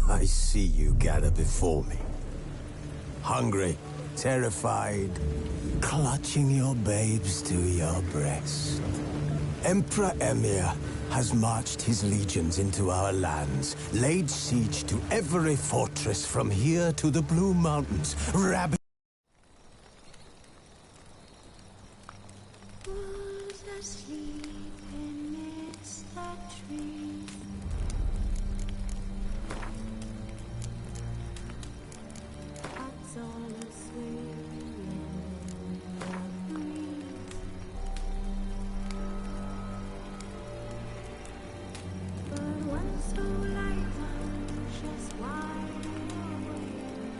I see you gather before me. Hungry, terrified, clutching your babes to your breast. Emperor Emir has marched his legions into our lands, laid siege to every fortress from here to the Blue Mountains, Who's asleep amidst the trees? Hearts all aswing in the breeze. But one so light, just wide awake.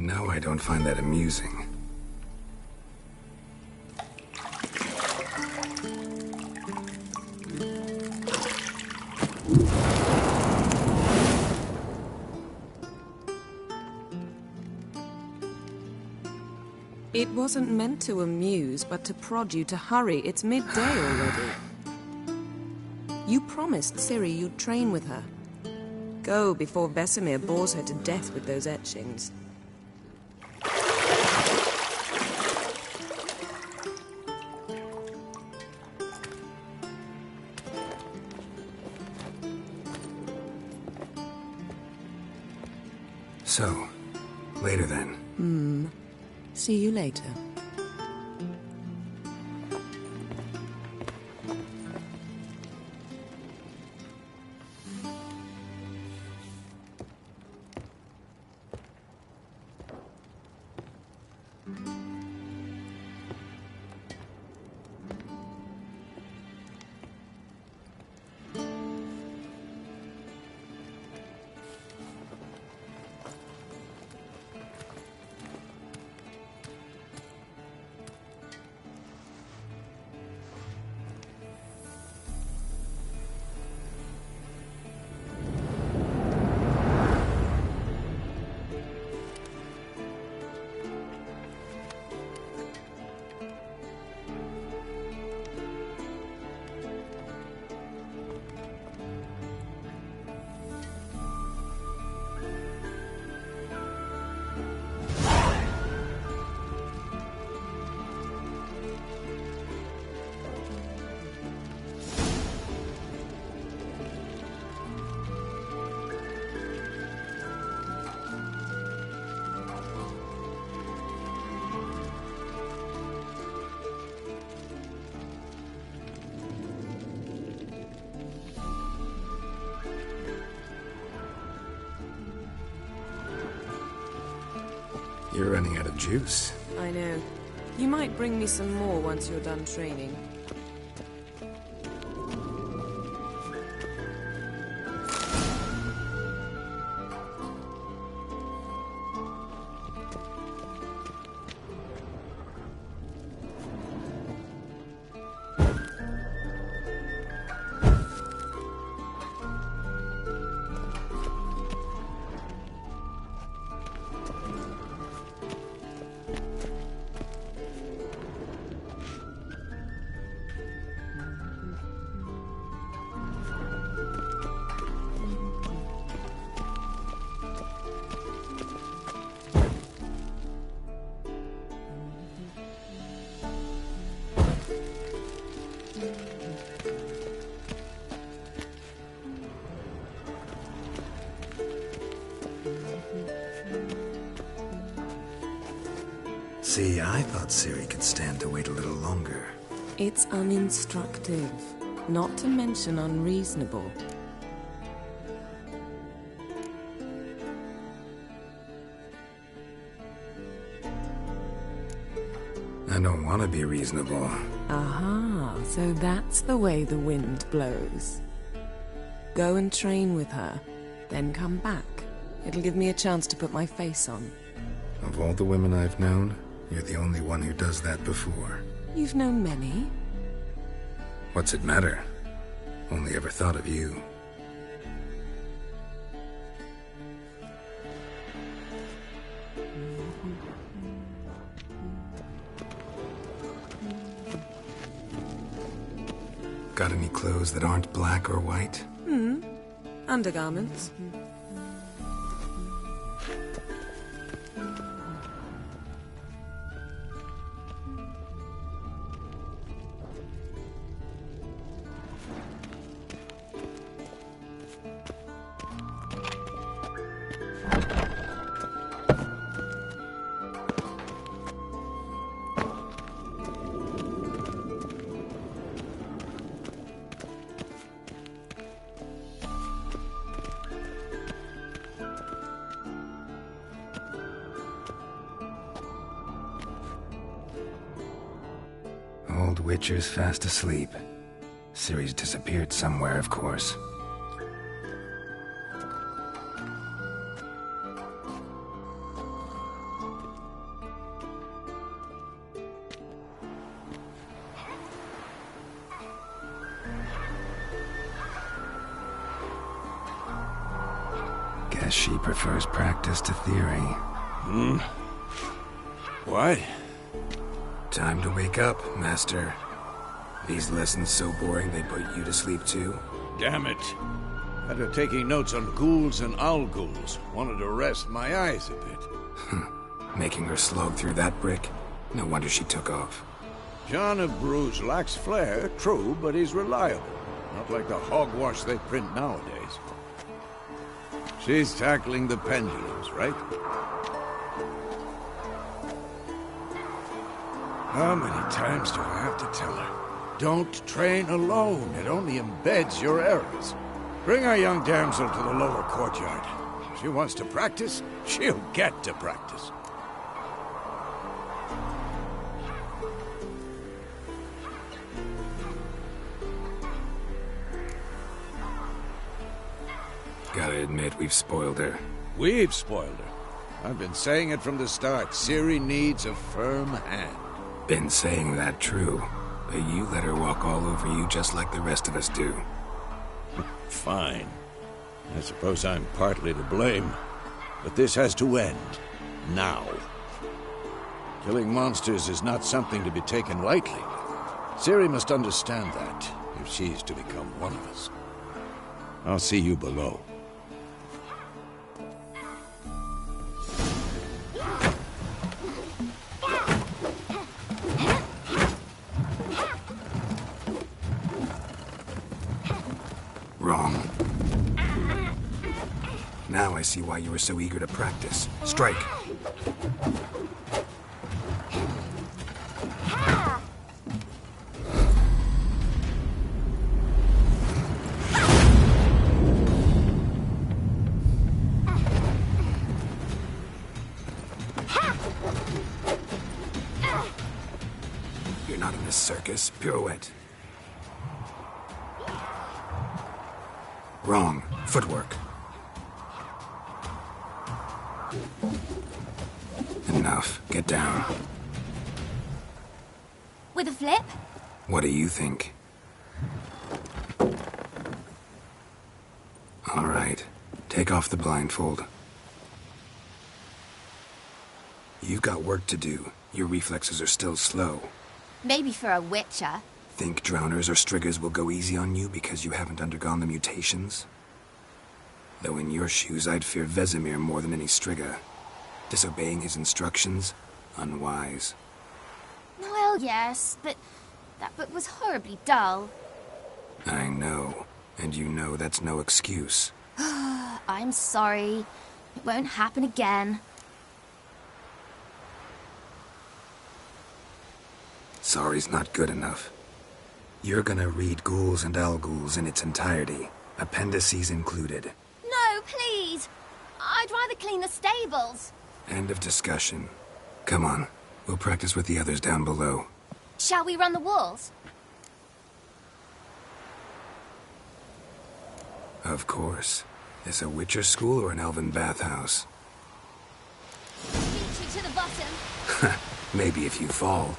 know I don't find that amusing. It wasn't meant to amuse, but to prod you to hurry. It's midday already. You promised Ciri you'd train with her. Go before Vesemir bores her to death with those etchings. So, later then. See you later. You're running out of juice. I know. You might bring me some more once you're done training. See, I thought Ciri could stand to wait a little longer. It's uninstructive, not to mention unreasonable. I don't want to be reasonable. Aha, so that's the way the wind blows. Go and train with her, then come back. It'll give me a chance to put my face on. Of all the women I've known, you're the only one who does that before. You've known many. What's it matter? Only ever thought of you. Got any clothes that aren't black or white? Undergarments. Old Witcher's fast asleep. Ciri's disappeared somewhere, of course. Guess she prefers practice to theory. What? Time to wake up, Master. These lessons so boring they put you to sleep too? Damn it. After taking notes on ghouls and owl ghouls, wanted to rest my eyes a bit. Making her slog through that brick? No wonder she took off. John of Bruges lacks flair, true, but he's reliable. Not like the hogwash they print nowadays. She's tackling the pendulums, right? How many times do I have to tell her? Don't train alone. It only embeds your errors. Bring our young damsel to the lower courtyard. If she wants to practice, she'll get to practice. Gotta admit, we've spoiled her. We've spoiled her. I've been saying it from the start. Ciri needs a firm hand. Been saying that true, but you let her walk all over you just like the rest of us do. Fine. I suppose I'm partly to blame. But this has to end. Now. Killing monsters is not something to be taken lightly. Ciri must understand that, if she's to become one of us. I'll see you below. Wrong. Now I see why you were so eager to practice. Strike! You're not in this circus. Pirouette. Wrong. Footwork. Enough. Get down. With a flip? What do you think? All right. Take off the blindfold. You've got work to do. Your reflexes are still slow. Maybe for a witcher. Think drowners or striggers will go easy on you because you haven't undergone the mutations? Though in your shoes, I'd fear Vesemir more than any strigger. Disobeying his instructions? Unwise. Well, yes, but that book was horribly dull. I know. And you know that's no excuse. I'm sorry. It won't happen again. Sorry's not good enough. You're gonna read Ghouls and Al-Ghouls in its entirety, appendices included. No, please! I'd rather clean the stables. End of discussion. Come on, we'll practice with the others down below. Shall we run the walls? Of course. Is a Witcher school or an elven bathhouse? Beat you to the bottom. Maybe if you fall.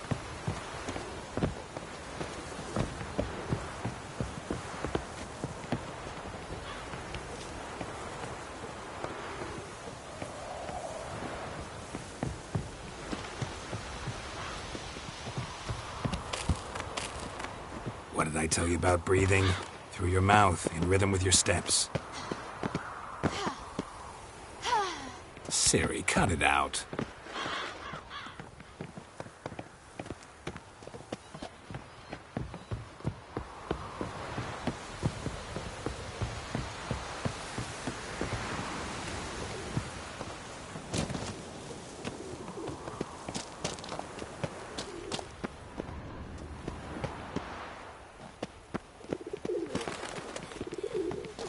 What did I tell you about breathing? Through your mouth, in rhythm with your steps. Ciri, cut it out.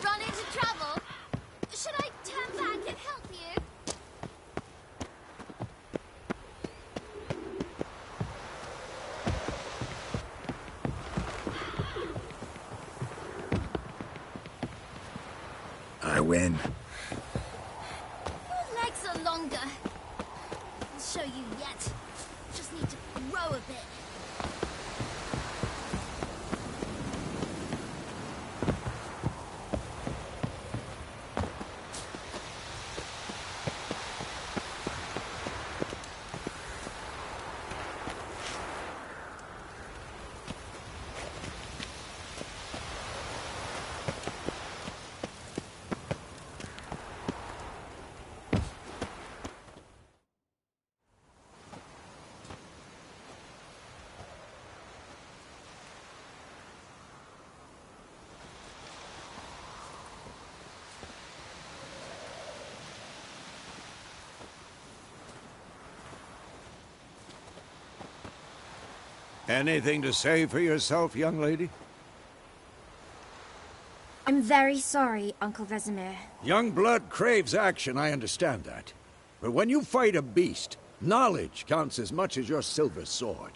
Run into trouble? Should I turn back and help you? I win. Your legs are longer. I'll show you yet. Just need to grow a bit. Anything to say for yourself, young lady? I'm very sorry, Uncle Vesemir. Young blood craves action, I understand that. But when you fight a beast, knowledge counts as much as your silver sword.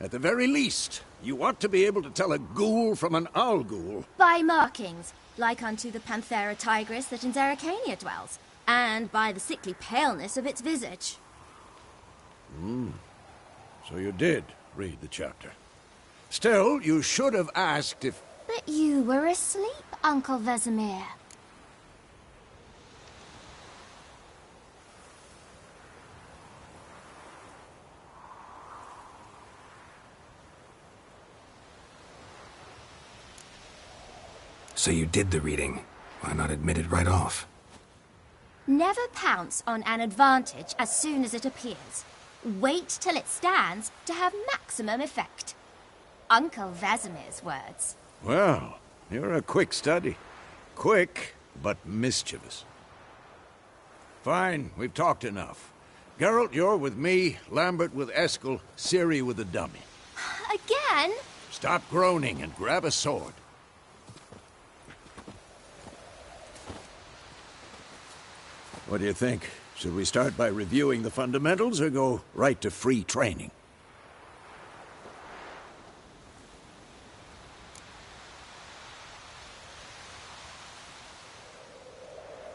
At the very least, you ought to be able to tell a ghoul from an owl ghoul. By markings, like unto the Panthera tigris that in Zerrikania dwells, and by the sickly paleness of its visage. So you did read the chapter. Still, you should have asked if... But you were asleep, Uncle Vesemir. So you did the reading. Why not admit it right off? Never pounce on an advantage as soon as it appears. Wait till it stands to have maximum effect. Uncle Vesemir's words. Well, you're a quick study. Quick, but mischievous. Fine, we've talked enough. Geralt, you're with me, Lambert with Eskel, Ciri with the dummy. Again? Stop groaning and grab a sword. What do you think? Should we start by reviewing the fundamentals or go right to free training?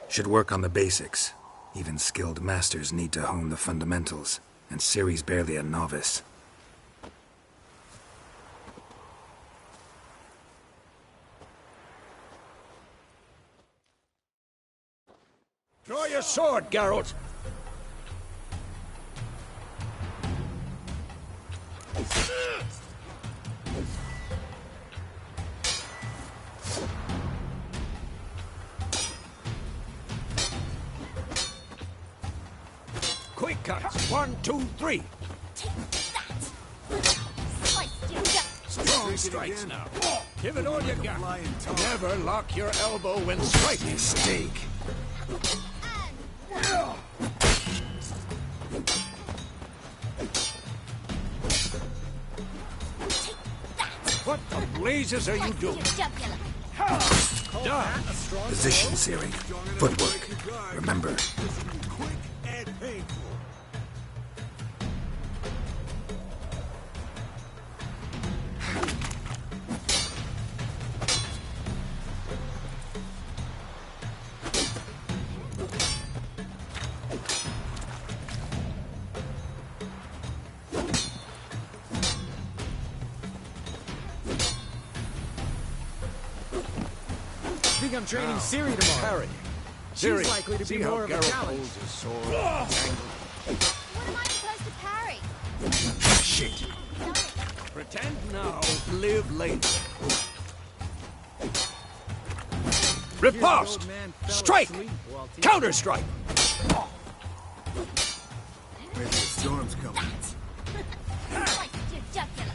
Should work on the basics. Even skilled masters need to hone the fundamentals, and Ciri's barely a novice. Draw your sword, Geralt! Quick cuts! 1, 2, 3! Take that! Sliced you up. Strong strikes now. Give it all you got. Never lock your elbow when striking. Mistake. What the blazes are you doing? Done. Position, Ciri. Footwork. Remember. Quick and painful. I think I'm training Ciri tomorrow. Parry. She's Ciri, likely to see be how more of a Geralt challenge. holds his sword. What am I supposed to parry? Shit. Pretend now, live later. Riposte! Strike! Counter-strike! Maybe the storm's coming. Sliced your jugular.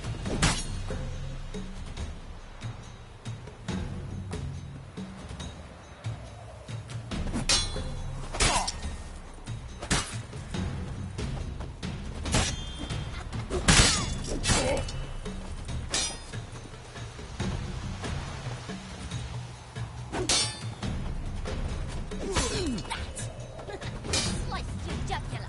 Sliced your jugular. Sliced your jugular.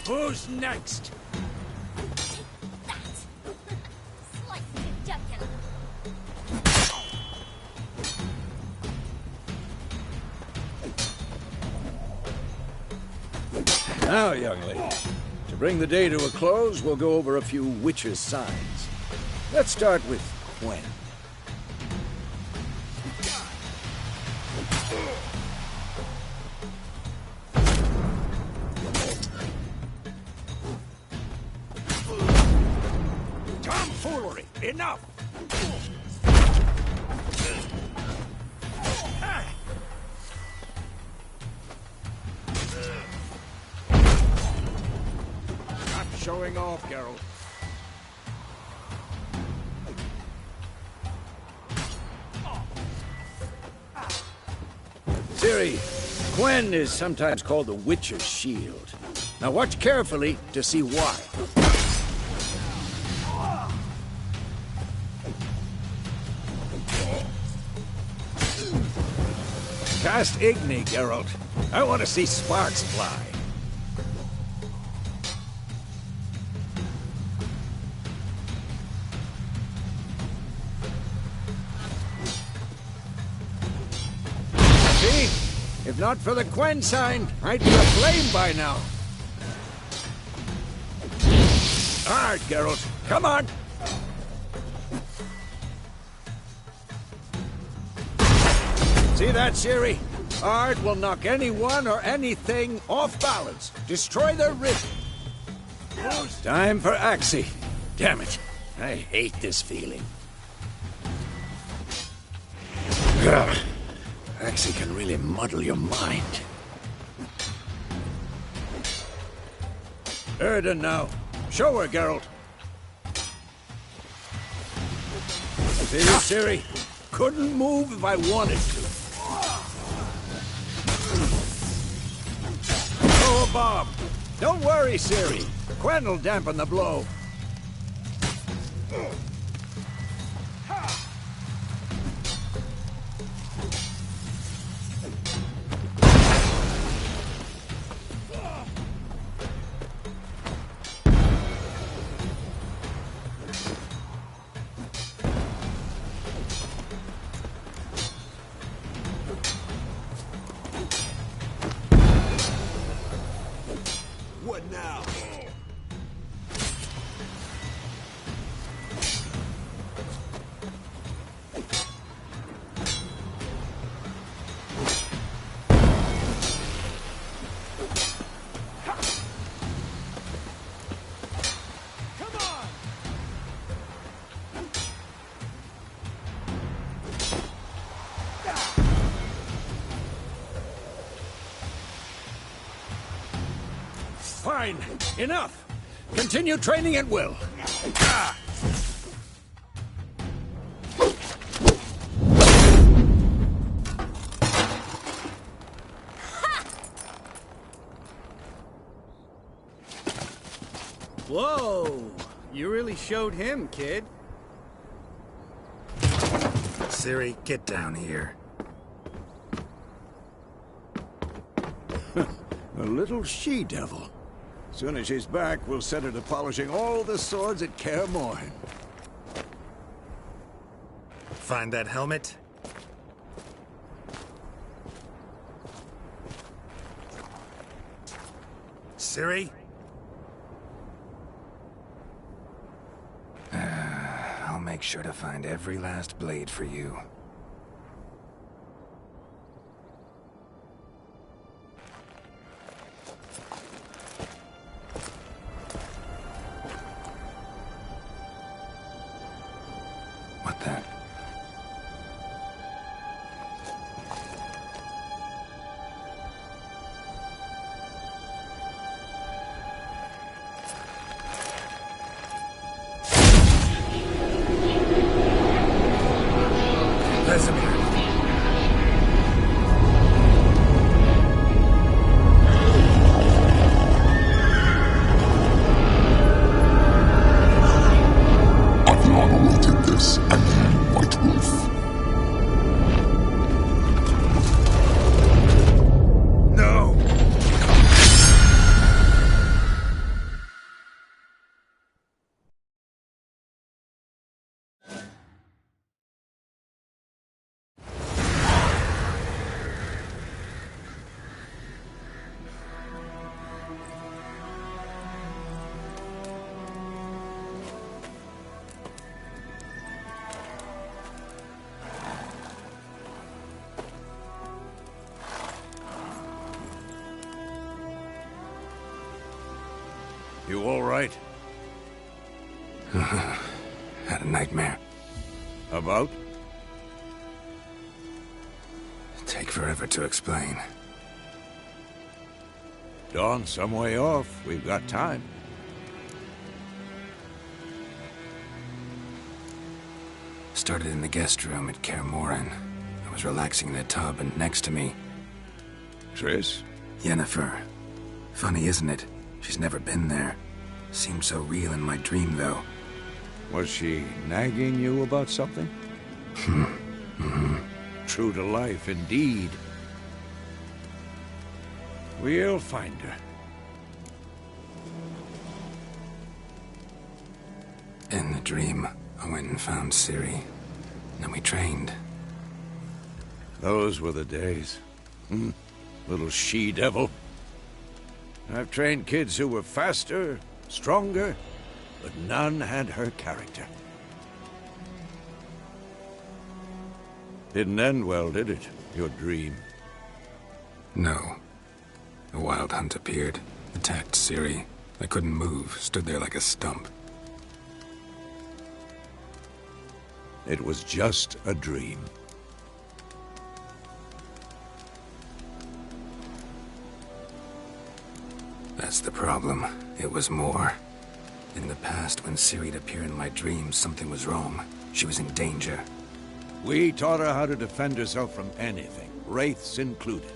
Who's next? Sliced your jugular. Now, young lady, to bring the day to a close, we'll go over a few witches' signs. Let's start with Quen. Tomfoolery! Enough! Stop showing off, Geralt. Ciri, Quen is sometimes called the Witcher's Shield. Now watch carefully to see why. Cast Igni, Geralt. I want to see sparks fly. See? If not for the Quen sign, I'd be aflame by now. All right, Geralt. Come on! See that, Ciri? Art will knock anyone or anything off balance. Destroy their rhythm. Time for Axii. Damn it. I hate this feeling. Ugh. Axii can really muddle your mind. Erden now. Show her, Geralt. See this, Ciri? Couldn't move if I wanted to. Oh, Bob. Don't worry, Ciri. Quen will dampen the blow. What now? Fine. Enough. Continue training at will. Ah. Whoa! You really showed him, kid. Ciri, get down here. A little she-devil. Soon as she's back, we'll set her to polishing all the swords at Kaer Morhen. Find that helmet? Ciri? I'll make sure to find every last blade for you. What then? Vesemir. Aviana awaited this, and you, White Wolf. No! You all right? Had a nightmare. About? Take forever to explain. Dawn's some way off. We've got time. Started in the guest room at Kaer Morhen. I was relaxing in the tub, and next to me, Triss? Yennefer. Funny, isn't it? She's never been there. Seemed so real in my dream, though. Was she nagging you about something? True to life, indeed. We'll find her. In the dream, I went and found Ciri. Then we trained. Those were the days. Little she-devil. I've trained kids who were faster, stronger, but none had her character. Didn't end well, did it? Your dream? No. A wild hunt appeared, attacked Ciri. I couldn't move, stood there like a stump. It was just a dream. That's the problem. It was more. In the past, when Ciri'd appear in my dreams, something was wrong. She was in danger. We taught her how to defend herself from anything, wraiths included.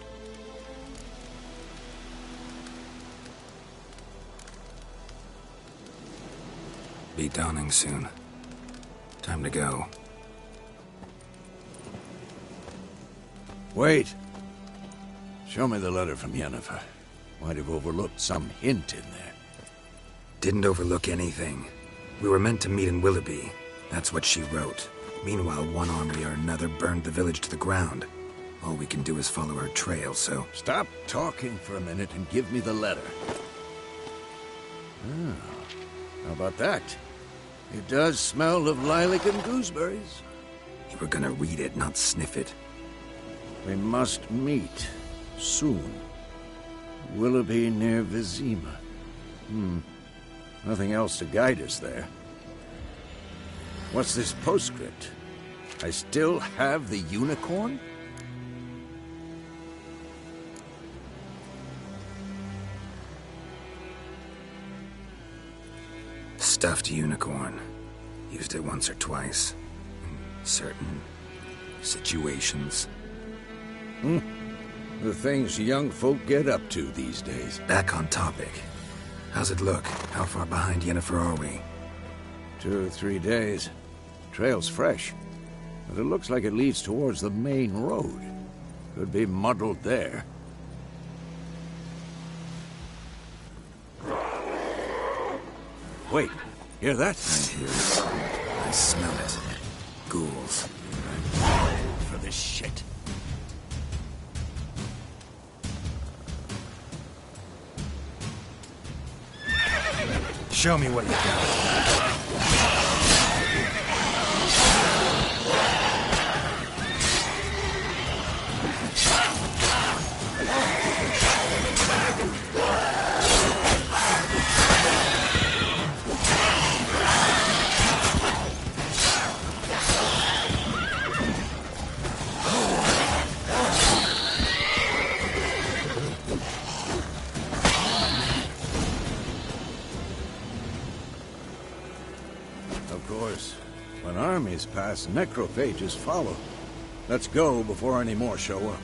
Be dawning soon. Time to go. Wait. Show me the letter from Yennefer. Might have overlooked some hint in there. Didn't overlook anything. We were meant to meet in Willoughby. That's what she wrote. Meanwhile, one army or another burned the village to the ground. All we can do is follow her trail, so... Stop talking for a minute and give me the letter. How about that? It does smell of lilac and gooseberries. You were gonna read it, not sniff it. We must meet. Soon. Willoughby near Vizima. Nothing else to guide us there. What's this postscript? I still have the unicorn? Stuffed unicorn. Used it once or twice. In certain situations. The things young folk get up to these days. Back on topic. How's it look? How far behind Yennefer are we? 2 or 3 days. Trail's fresh, but it looks like it leads towards the main road. Could be muddled there. Wait, hear that? I hear it. I smell it. Ghouls. For this shit. Show me what you got. Of course, when armies pass, necrophages follow. Let's go before any more show up.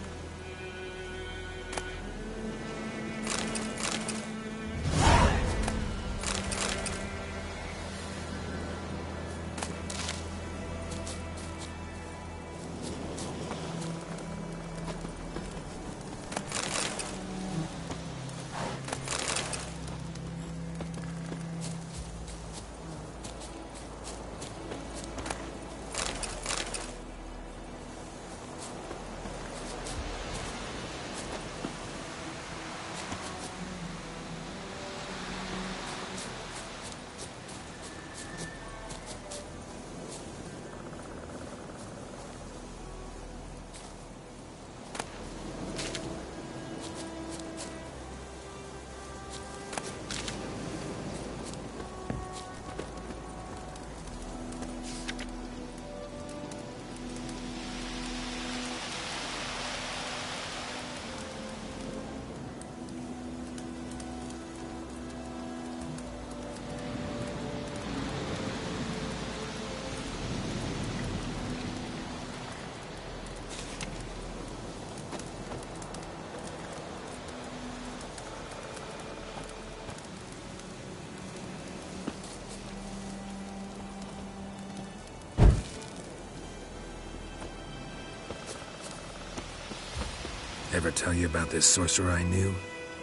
Ever tell you about this sorcerer I knew?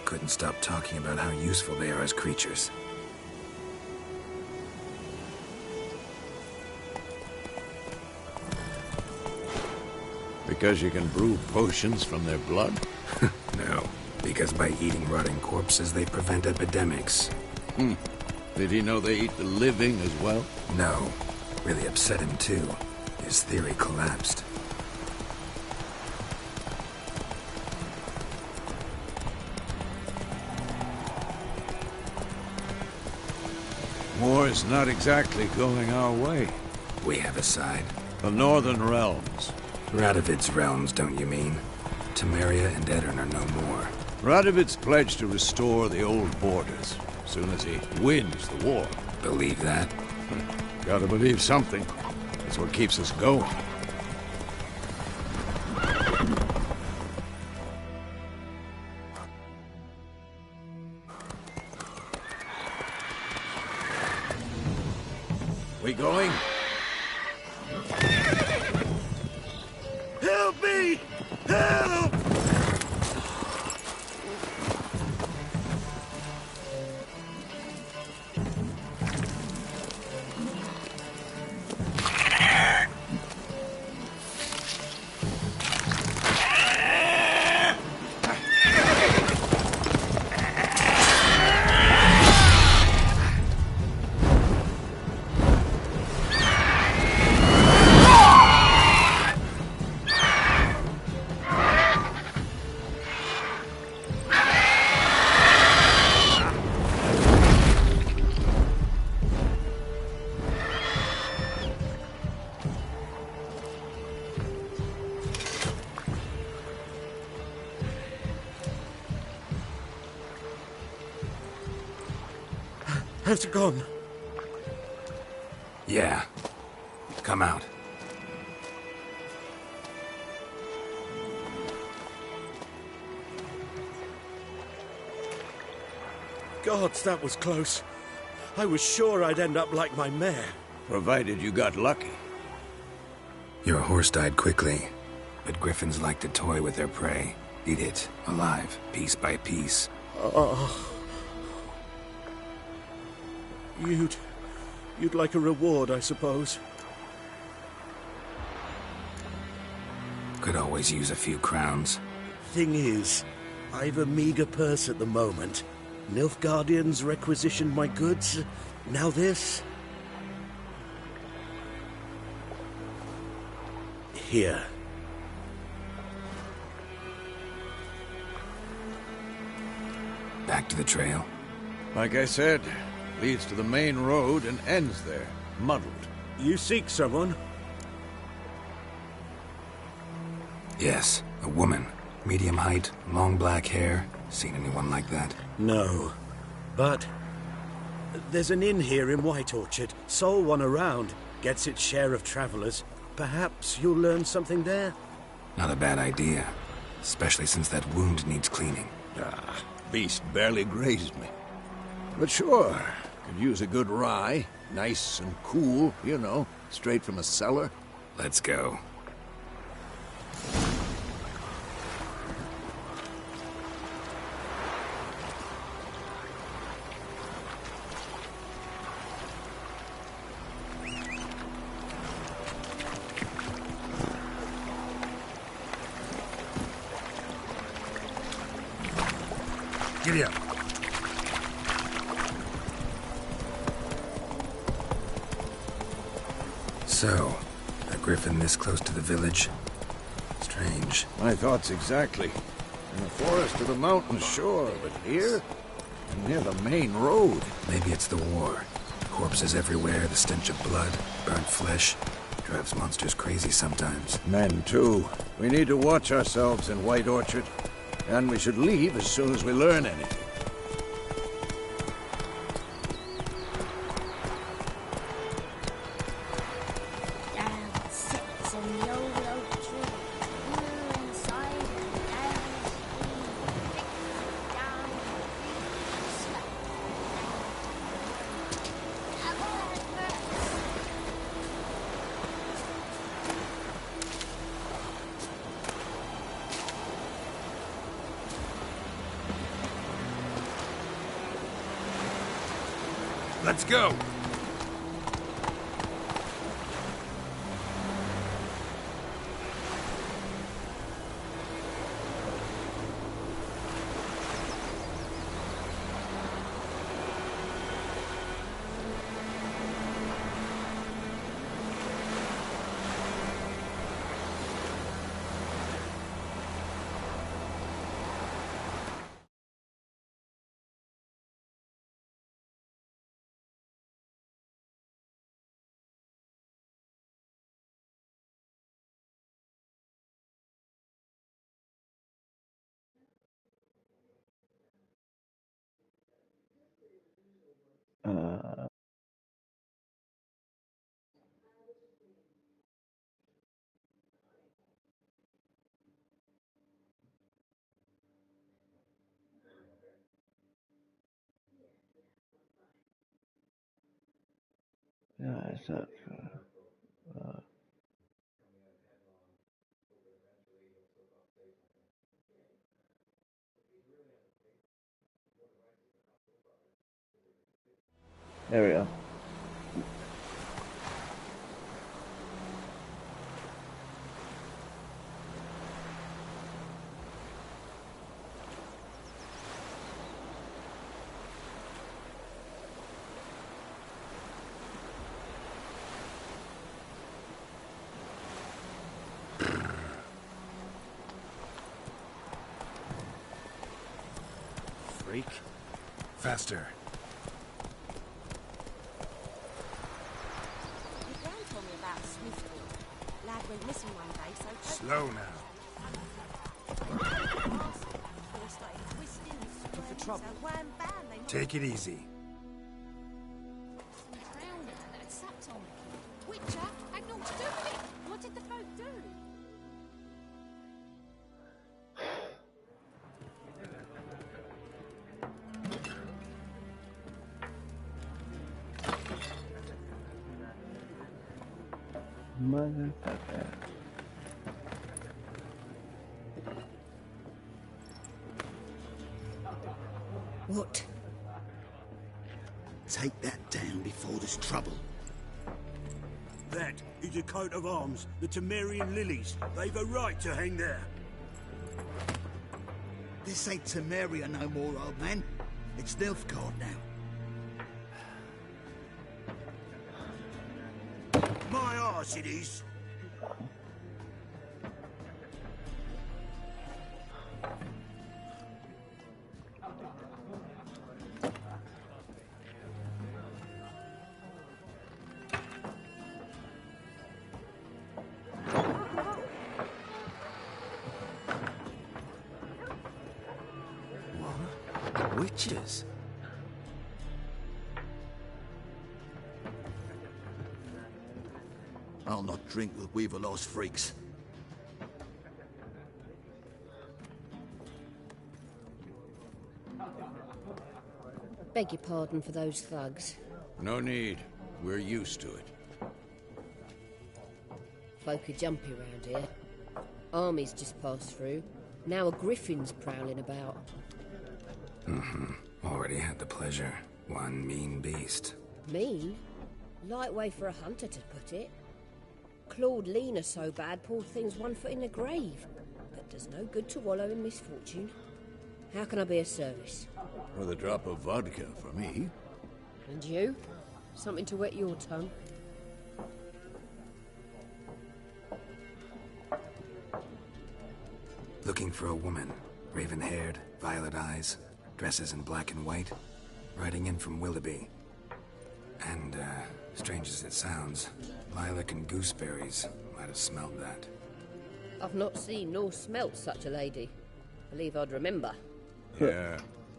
Couldn't stop talking about how useful they are as creatures. Because you can brew potions from their blood? No, because by eating rotting corpses, they prevent epidemics. Did he know they eat the living as well? No, really upset him too. His theory collapsed. War's not exactly going our way. We have a side. The Northern Realms. Radovid's realms, don't you mean? Temeria and Edirn are no more. Radovid's pledged to restore the old borders, as soon as he wins the war. Believe that? Gotta believe something. That's what keeps us going. We going? Help me! Help! Has it gone? Yeah. Come out. Gods, that was close. I was sure I'd end up like my mare. Provided you got lucky. Your horse died quickly, but griffins like to toy with their prey. Eat it, alive, piece by piece. You'd like a reward, I suppose. Could always use a few crowns. Thing is, I've a meager purse at the moment. Nilfgaardians requisitioned my goods. Now this. Here. Back to the trail. Like I said, leads to the main road and ends there, muddled. You seek someone? Yes, a woman. Medium height, long black hair. Seen anyone like that? No. But there's an inn here in White Orchard. Sole one around. Gets its share of travelers. Perhaps you'll learn something there? Not a bad idea. Especially since that wound needs cleaning. Beast barely grazed me. But sure, could use a good rye. Nice and cool, you know, straight from a cellar. Let's go. Giddy up. So, a griffin this close to the village? Strange. My thoughts exactly. In the forest or the mountains, sure, but here? Near the main road. Maybe it's the war. Corpses everywhere, the stench of blood, burnt flesh. Drives monsters crazy sometimes. Men, too. We need to watch ourselves in White Orchard. And we should leave as soon as we learn anything. Down sits in the old oak tree. Blue inside and down down Let's go! Yeah, is that there we are. Freak. Faster. Your gran told me about Swiftwater. Lad went missing one day, so... Slow now. They started twisting and squirming, for trouble. so wham bam, they Take it easy. drowning and that sat on me. Witcher had naught to do with it. What did the folk do? Motherfucker. What? Take that down before there's trouble. That is a coat of arms, the Temerian lilies. They've a right to hang there. This ain't Temeria no more, old man. It's Nilfgaard now. My arse it is. Witches? I'll not drink with Weaverlaw's freaks. Beg your pardon for those thugs. No need. We're used to it. Folk are jumpy round here. Armies just passed through. Now a griffin's prowling about. Already had the pleasure. One mean beast. Mean? Light way for a hunter to put it. Clawed Lena so bad, poor thing's 1 foot in the grave. But does no good to wallow in misfortune. How can I be of service? With a drop of vodka for me. And you? Something to wet your tongue? Looking for a woman. Raven-haired, violet eyes, dresses in black and white. Riding in from Willoughby. And, strange as it sounds, lilac and gooseberries might have smelled that. I've not seen nor smelt such a lady. Believe I'd remember. Yeah,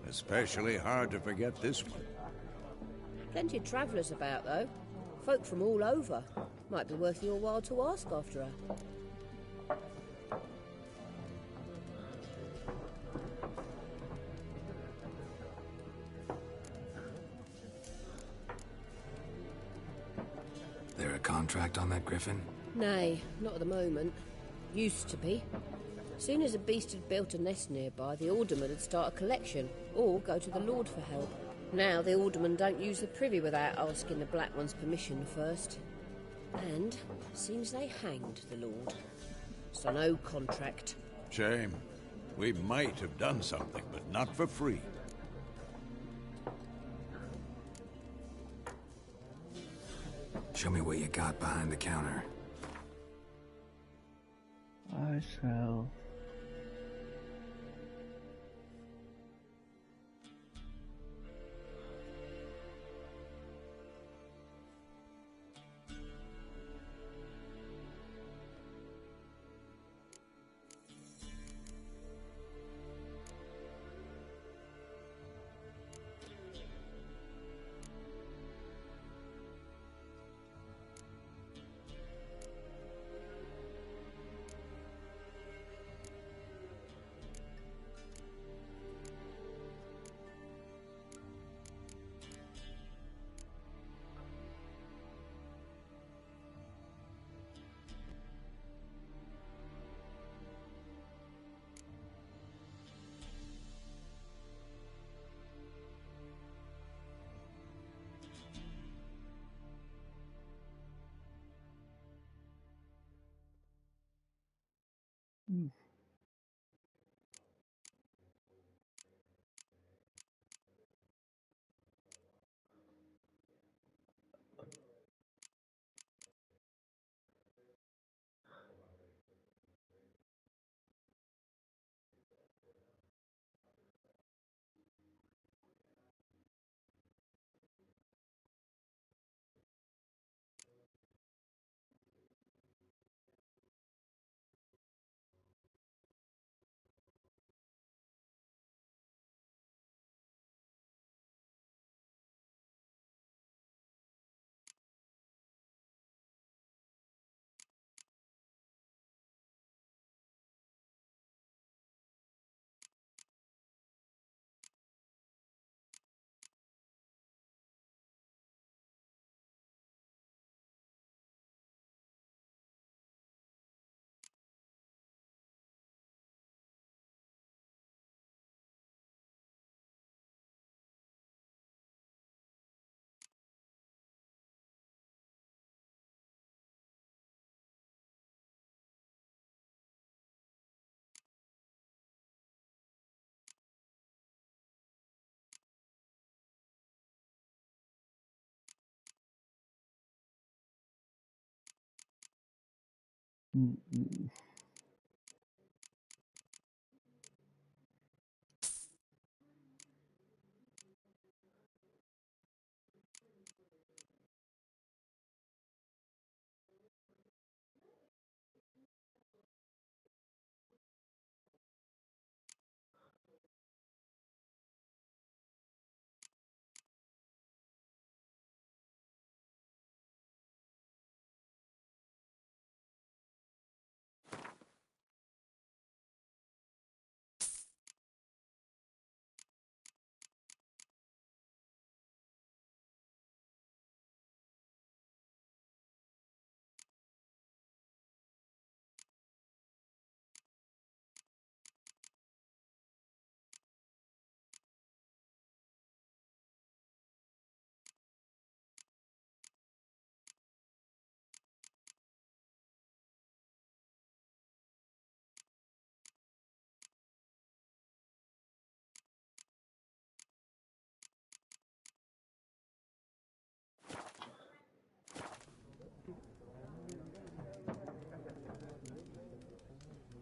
especially hard to forget this one. Plenty of travellers about, though. Folk from all over. Might be worth your while to ask after her. There a contract on that griffin? Nay, not at the moment. Used to be. Soon as a beast had built a nest nearby, the alderman would start a collection, or go to the Lord for help. Now the aldermen don't use the privy without asking the Black One's permission first. And seems they hanged the Lord. So no contract. Shame. We might have done something, but not for free. Show me what you got behind the counter. I shall.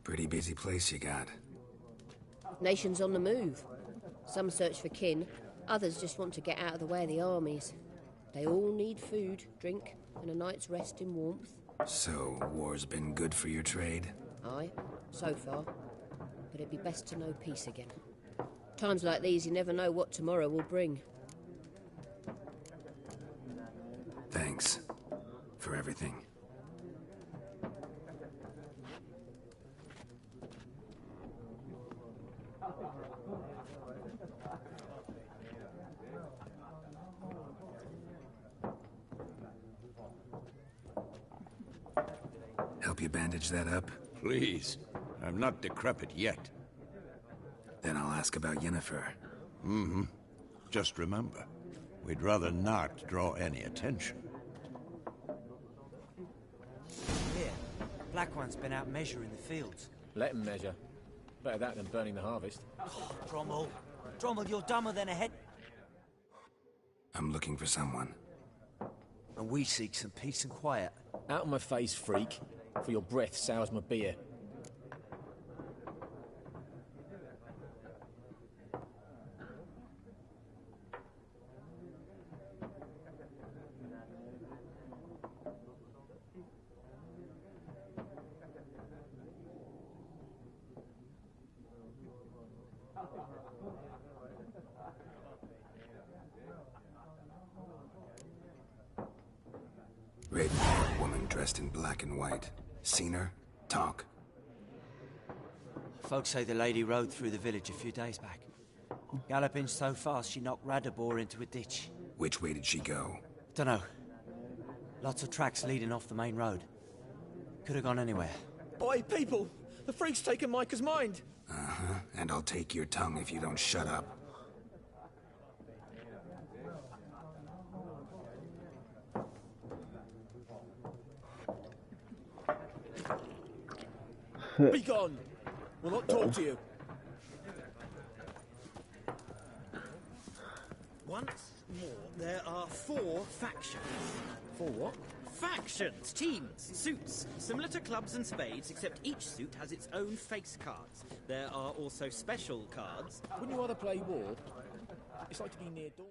Pretty busy place you got. Nations on the move. Some search for kin, others just want to get out of the way of the armies. They all need food, drink, and a night's rest in warmth. So, war's been good for your trade? Aye, so far. But it'd be best to know peace again. Times like these, you never know what tomorrow will bring. Thanks for everything. Help you bandage that up? Please. I'm not decrepit yet. Then I'll ask about Yennefer. Mm-hmm. Just remember, we'd rather not draw any attention. Here, Black One's been out measuring the fields. Let him measure. Better that than burning the harvest. Oh, Drommel. Drommel, you're dumber than a head... I'm looking for someone. And we seek some peace and quiet. Out of my face, freak. For your breath sours my beer. Red-haired woman dressed in black and white. Seen her? Talk. Folks say the lady rode through the village a few days back. Galloping so fast she knocked Radabor into a ditch. Which way did she go? Dunno. Lots of tracks leading off the main road. Could have gone anywhere. Boy, people! The freak's taken Micah's mind! Uh-huh. And I'll take your tongue if you don't shut up. Be gone! We'll not talk to you. Once more, there are 4 factions. 4 what? Factions, teams, suits, similar to clubs and spades, except each suit has its own face cards. There are also special cards. Wouldn't you rather play war? It's like to be near dawn.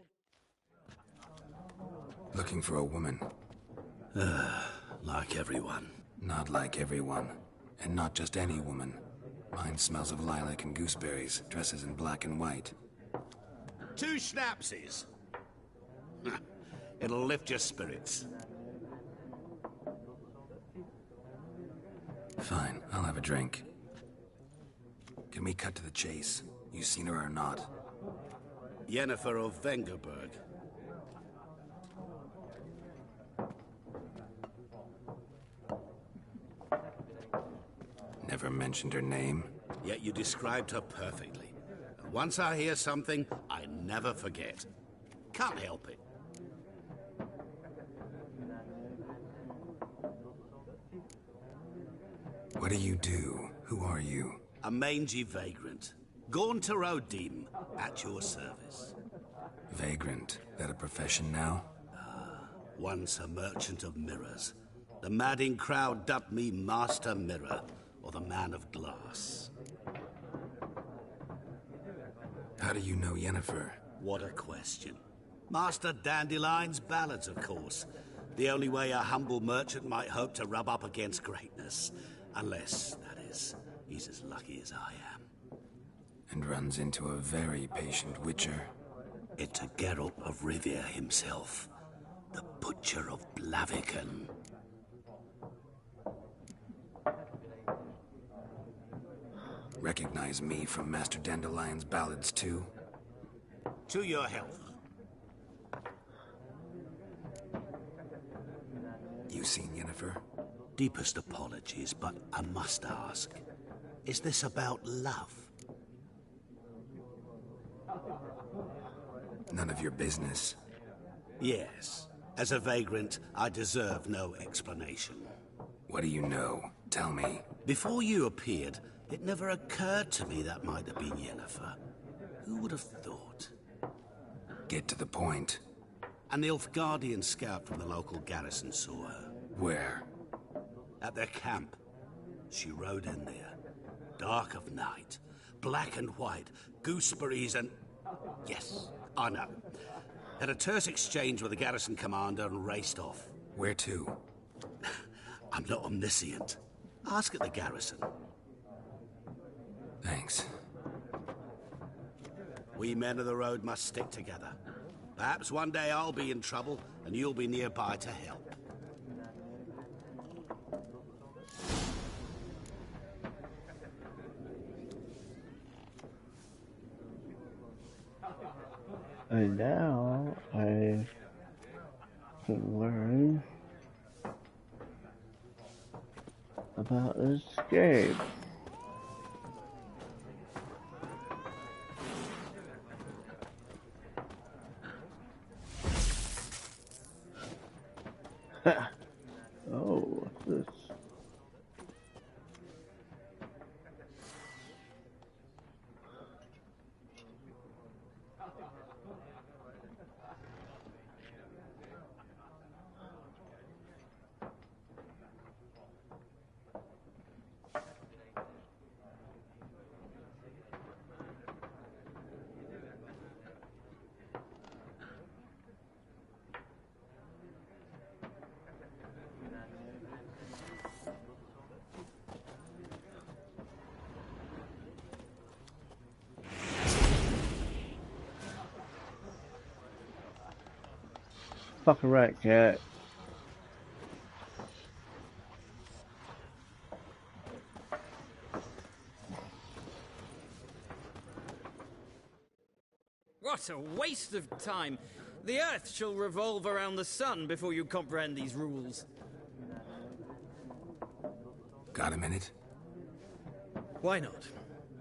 Looking for a woman. Like everyone. Not like everyone. And not just any woman. Mine smells of lilac and gooseberries, dresses in black and white. 2 schnapsies. It'll lift your spirits. Fine, I'll have a drink. Can we cut to the chase? You seen her or not? Yennefer of Vengerberg. Never mentioned her name. Yet you described her perfectly. And once I hear something, I never forget. Can't help it. What do you do? Who are you? A mangy vagrant. Gaunter O'Dim, at your service. Vagrant. That a profession now? Once a merchant of mirrors. The madding crowd dubbed me Master Mirror, or the Man of Glass. How do you know Yennefer? What a question. Master Dandelion's ballads, of course. The only way a humble merchant might hope to rub up against greatness. Unless, that is, he's as lucky as I am. And runs into a very patient witcher. It's a Geralt of Rivia himself. The Butcher of Blaviken. Recognize me from Master Dandelion's ballads, too? To your health. You seen Yennefer? Deepest apologies, but I must ask. Is this about love? None of your business. Yes. As a vagrant, I deserve no explanation. What do you know? Tell me. Before you appeared, it never occurred to me that might have been Yennefer. Who would have thought? Get to the point. An Nilfgaardian scout from the local garrison saw her. Where? At their camp. She rode in there. Dark of night. Black and white. Gooseberries and... Yes, I know. Had a terse exchange with the garrison commander and raced off. Where to? I'm not omniscient. Ask at the garrison. Thanks. We men of the road must stick together. Perhaps one day I'll be in trouble and you'll be nearby to help. And now I can learn about escape. Oh, what's this? Fucking right, cat. What a waste of time! The Earth shall revolve around the sun before you comprehend these rules. Got a minute? Why not?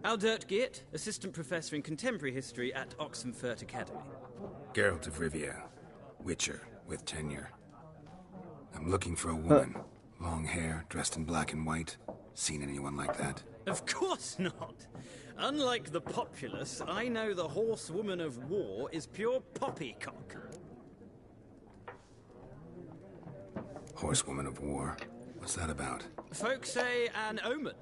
Aldert Geert, Assistant Professor in Contemporary History at Oxenfurt Academy. Geralt of Rivia, Witcher, with tenure. I'm looking for a woman. Long hair, dressed in black and white. Seen anyone like that? Of course not! Unlike the populace, I know the horsewoman of war is pure poppycock. Horsewoman of war? What's that about? Folk say an omen.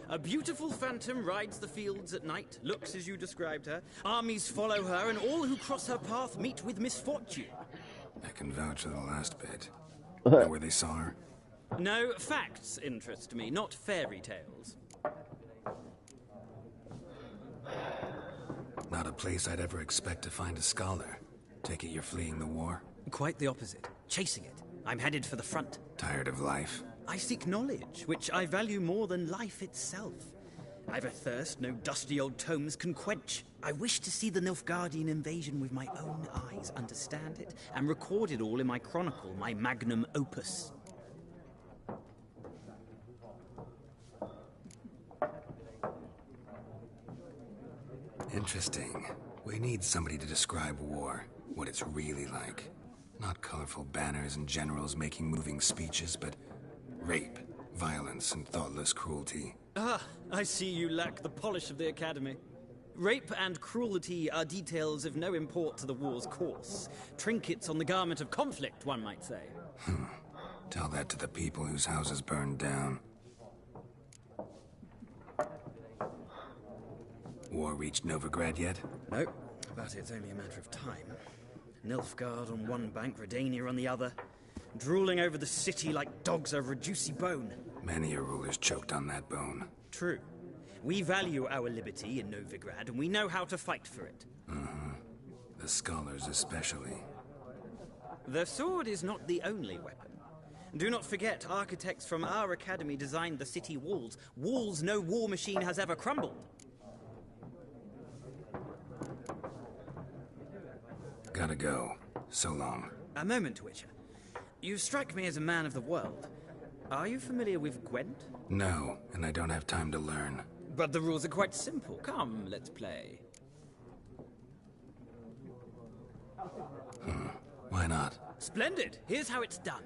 A beautiful phantom rides the fields at night, looks as you described her. Armies follow her, and all who cross her path meet with misfortune. I can vouch for the last bit. Know where they saw her? No, facts interest me, not fairy tales. Not a place I'd ever expect to find a scholar. Take it you're fleeing the war? Quite the opposite. Chasing it. I'm headed for the front. Tired of life? I seek knowledge, which I value more than life itself. I've a thirst no dusty old tomes can quench. I wish to see the Nilfgaardian invasion with my own eyes, understand it, and record it all in my chronicle, my magnum opus. Interesting. We need somebody to describe war, what it's really like. Not colorful banners and generals making moving speeches, but rape, violence, and thoughtless cruelty. Ah, I see you lack the polish of the Academy. Rape and cruelty are details of no import to the war's course. Trinkets on the garment of conflict, one might say. Tell that to the people whose houses burned down. War reached Novigrad yet? No, but it's only a matter of time. Nilfgaard on one bank, Redania on the other. Drooling over the city like dogs over a juicy bone. Many a ruler's choked on that bone. True. We value our liberty in Novigrad, and we know how to fight for it. The scholars especially. The sword is not the only weapon. Do not forget, architects from our academy designed the city walls. Walls no war machine has ever crumbled. Gotta go. So long. A moment, Witcher. You strike me as a man of the world. Are you familiar with Gwent? No, and I don't have time to learn. But the rules are quite simple. Come, let's play. Why not? Splendid! Here's how it's done.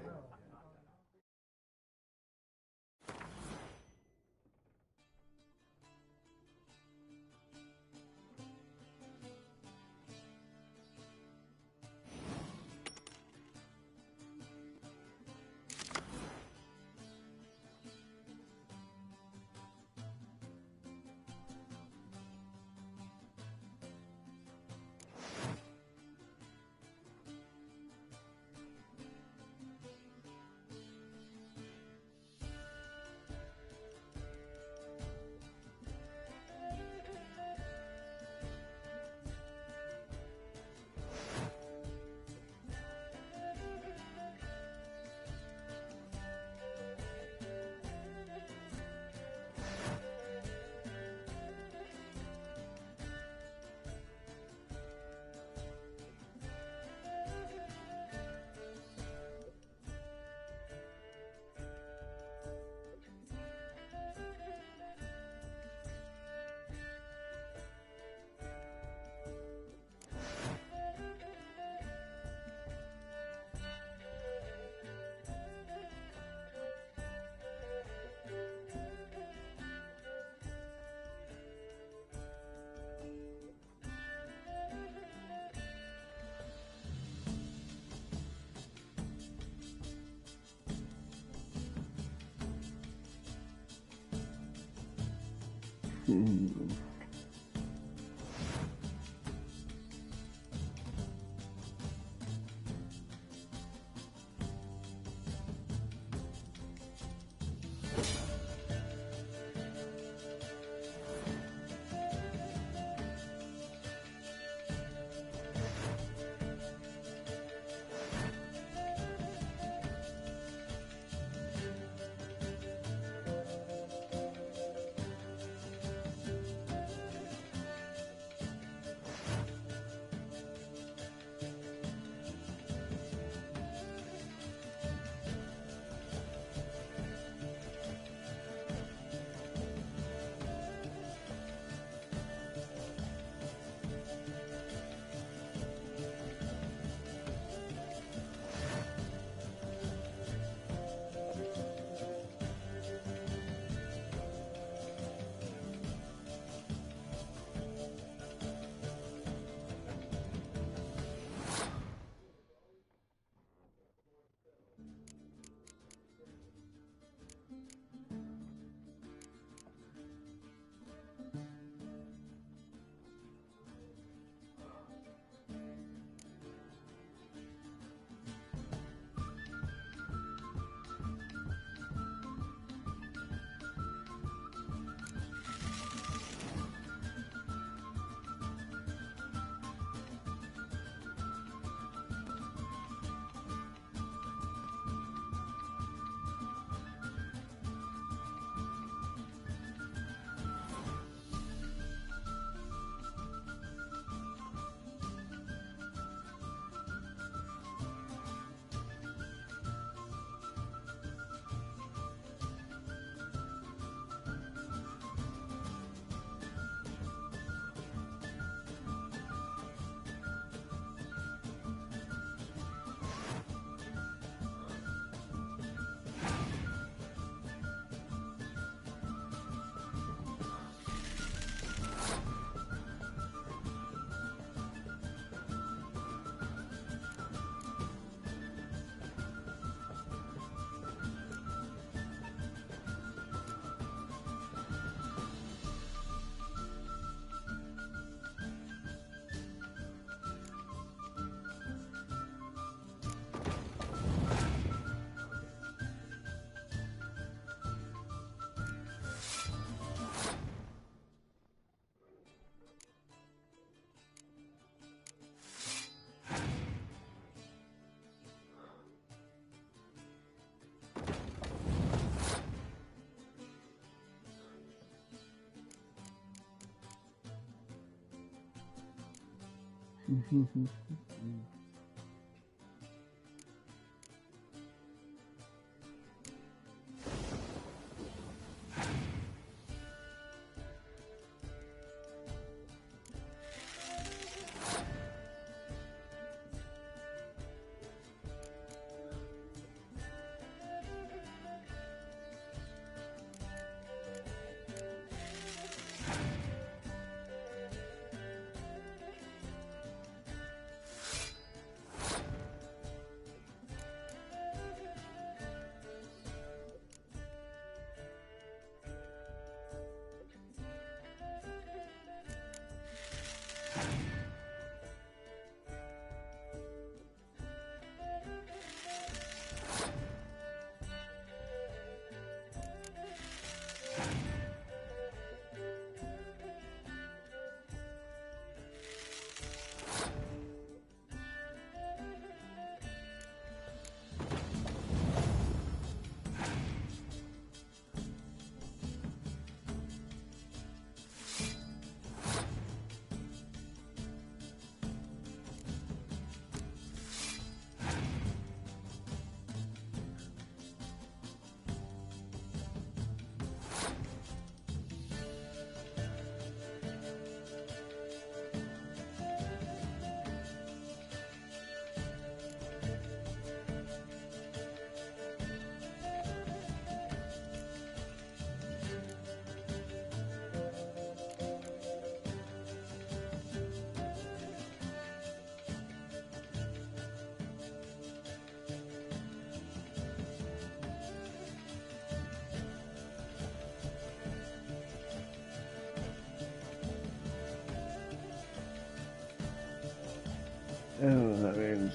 Oh, that means...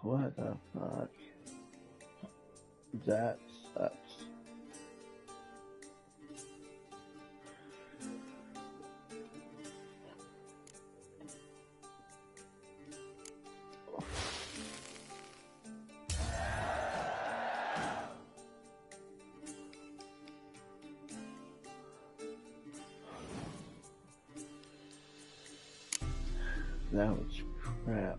What the fuck? That sucks. That was crap.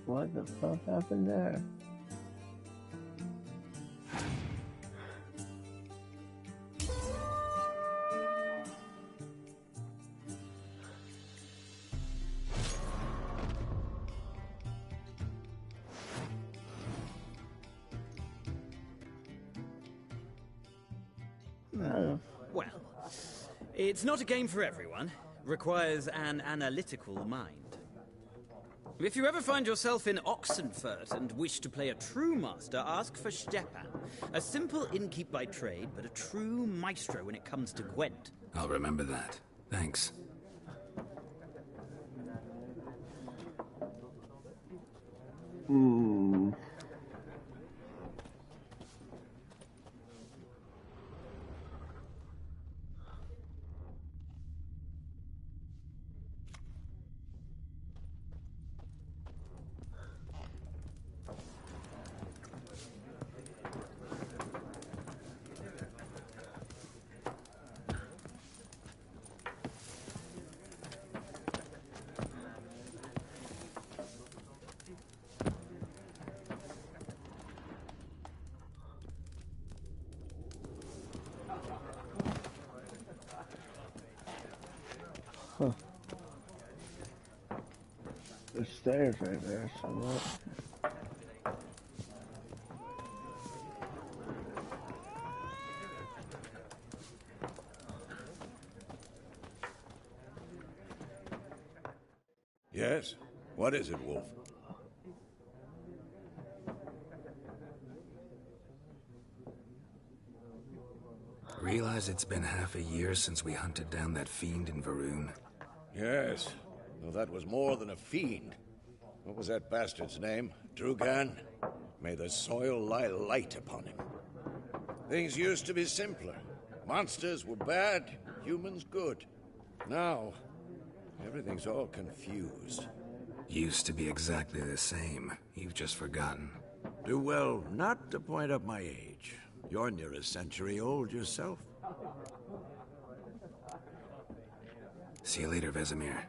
What the fuck happened there? Well, it's not a game for everyone. Requires an analytical mind. If you ever find yourself in Oxenfurt and wish to play a true master, ask for Stepan. A simple innkeep by trade, but a true maestro when it comes to Gwent. I'll remember that. Thanks. Huh. The stairs right there, somewhat. Yes? What is it, Wolf? Realize it's been half a year since we hunted down that fiend in Varun? Yes, though that was more than a fiend. What was that bastard's name? Drugan? May the soil lie light upon him. Things used to be simpler. Monsters were bad, humans good. Now, everything's all confused. Used to be exactly the same. You've just forgotten. Do well not to point up my age. You're near a century old yourself. See you later, Vesemir.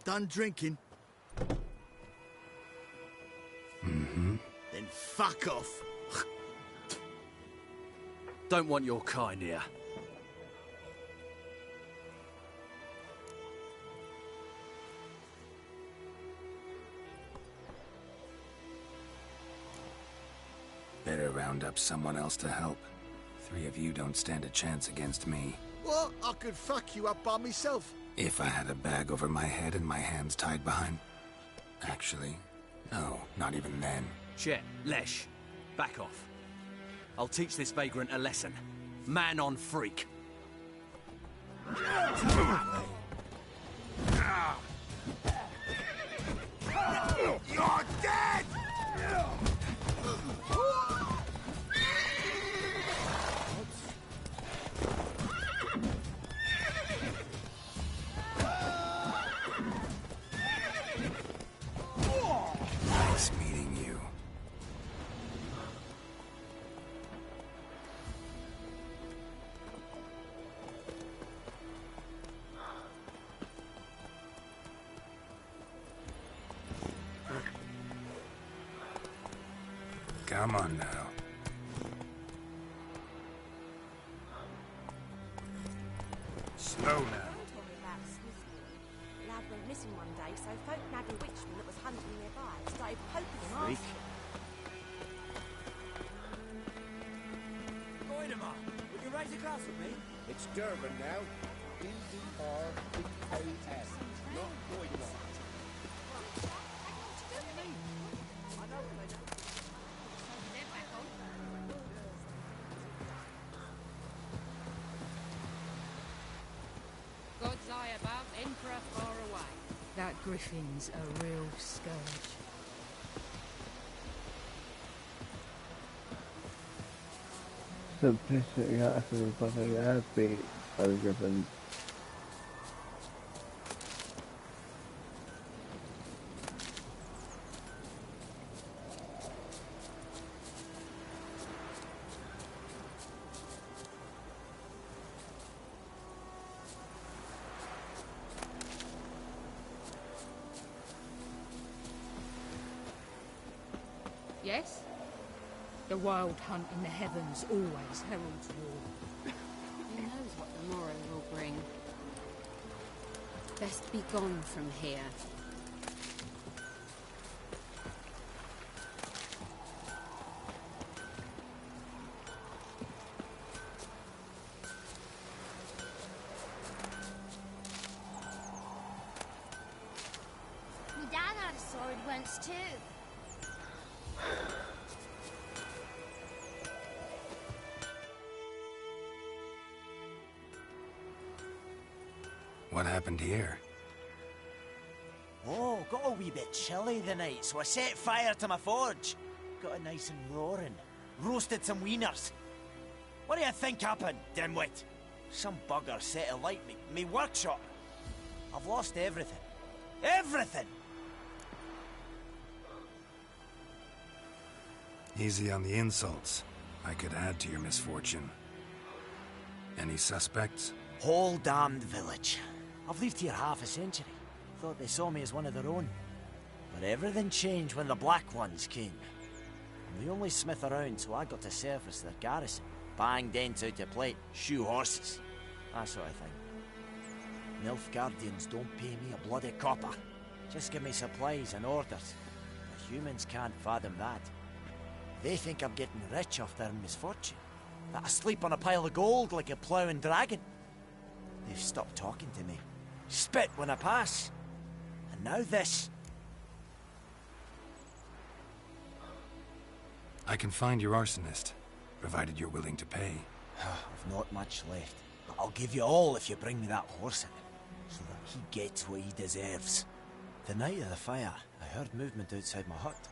Done drinking? Mm-hmm. Then fuck off. Don't want your kind here. Better round up someone else to help. 3 of you don't stand a chance against me. What? I could fuck you up by myself. If I had a bag over my head and my hands tied behind... Actually, no, not even then. Chet, Lesh, back off. I'll teach this vagrant a lesson. Man on freak. You're dead! Nice meeting you. Come on now. Slow now. Lad went missing one day, so folk nabbed a witchman that was hunting nearby and started poking him Freak. Goidemar, would you raise a glass with me? It's Durban now. D-R-B-A-S. Not Goidemar. God's eye above, Emperor far away. That griffin's a real scourge. Simplicity actually fucking has been Griffin. Yes? The wild hunt in the heavens always heralds war. Who knows what the morrow will bring? Best be gone from here. My dad had a sword once too. What happened here? Oh, got a wee bit chilly the night, so I set fire to my forge. Got it nice and roaring. Roasted some wieners. What do you think happened, dimwit? Some bugger set alight me workshop. I've lost everything. Everything! Easy on the insults. I could add to your misfortune. Any suspects? Whole damned village. I've lived here half a century. Thought they saw me as one of their own. But everything changed when the Black Ones came. I'm the only smith around, so I got to service their garrison. Bang dents out of plate, shoe horses. That sort of thing. Nilfgaardians don't pay me a bloody copper. Just give me supplies and orders. But humans can't fathom that. They think I'm getting rich off their misfortune. That I sleep on a pile of gold like a ploughing dragon. They've stopped talking to me. Spit when I pass. And now this. I can find your arsonist, provided you're willing to pay. I've not much left. But I'll give you all if you bring me that horse in, so that he gets what he deserves. The night of the fire, I heard movement outside my hut.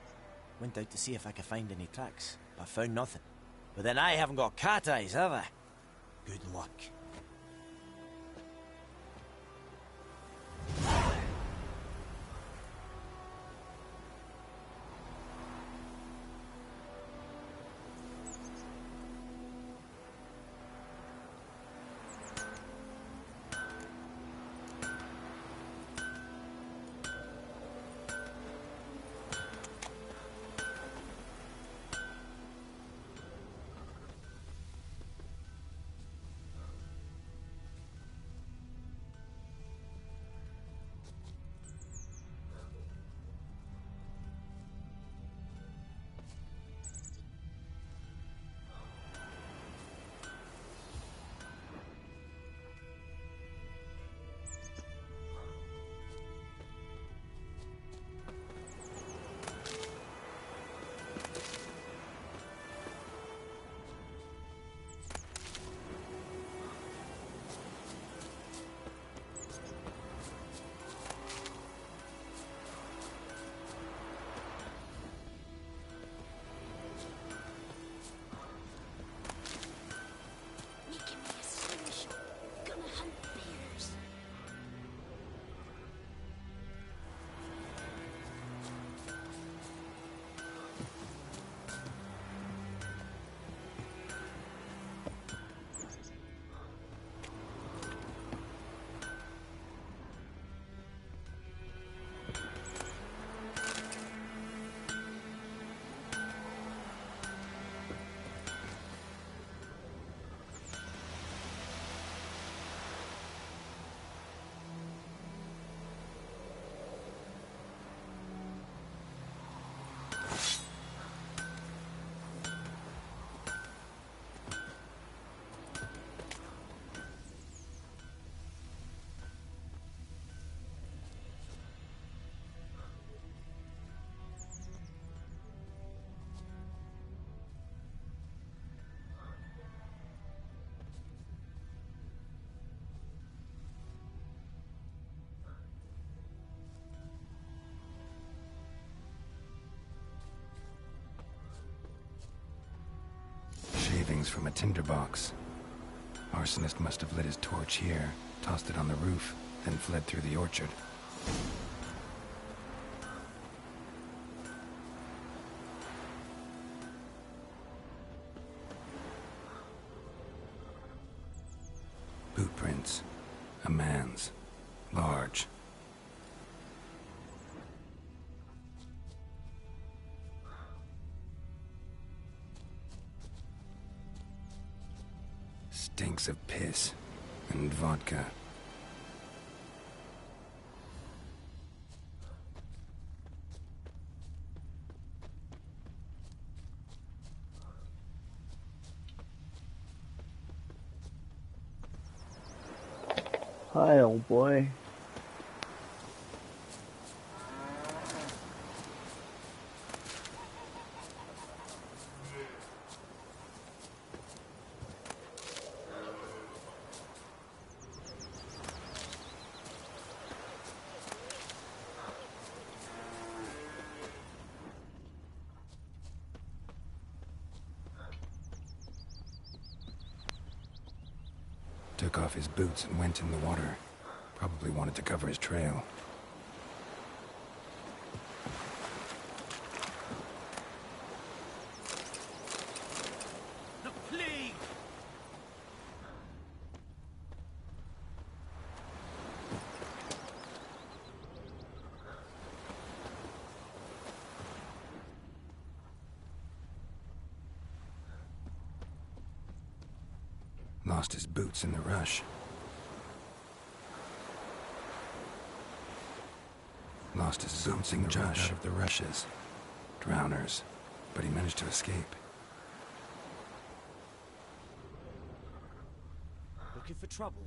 Went out to see if I could find any tracks, but found nothing. But then I haven't got cat eyes, have I? Good luck. Shavings from a tinderbox. Arsonist must have lit his torch here, tossed it on the roof, then fled through the orchard. Boot prints. A man's. Large. Stinks of piss and vodka. Hi, old boy. Took off his boots and went in the water. Probably wanted to cover his trail. The plague! Lost his boots in the rush. Lost his boots in the rush of the rushes. Drowners. But he managed to escape. Looking for trouble?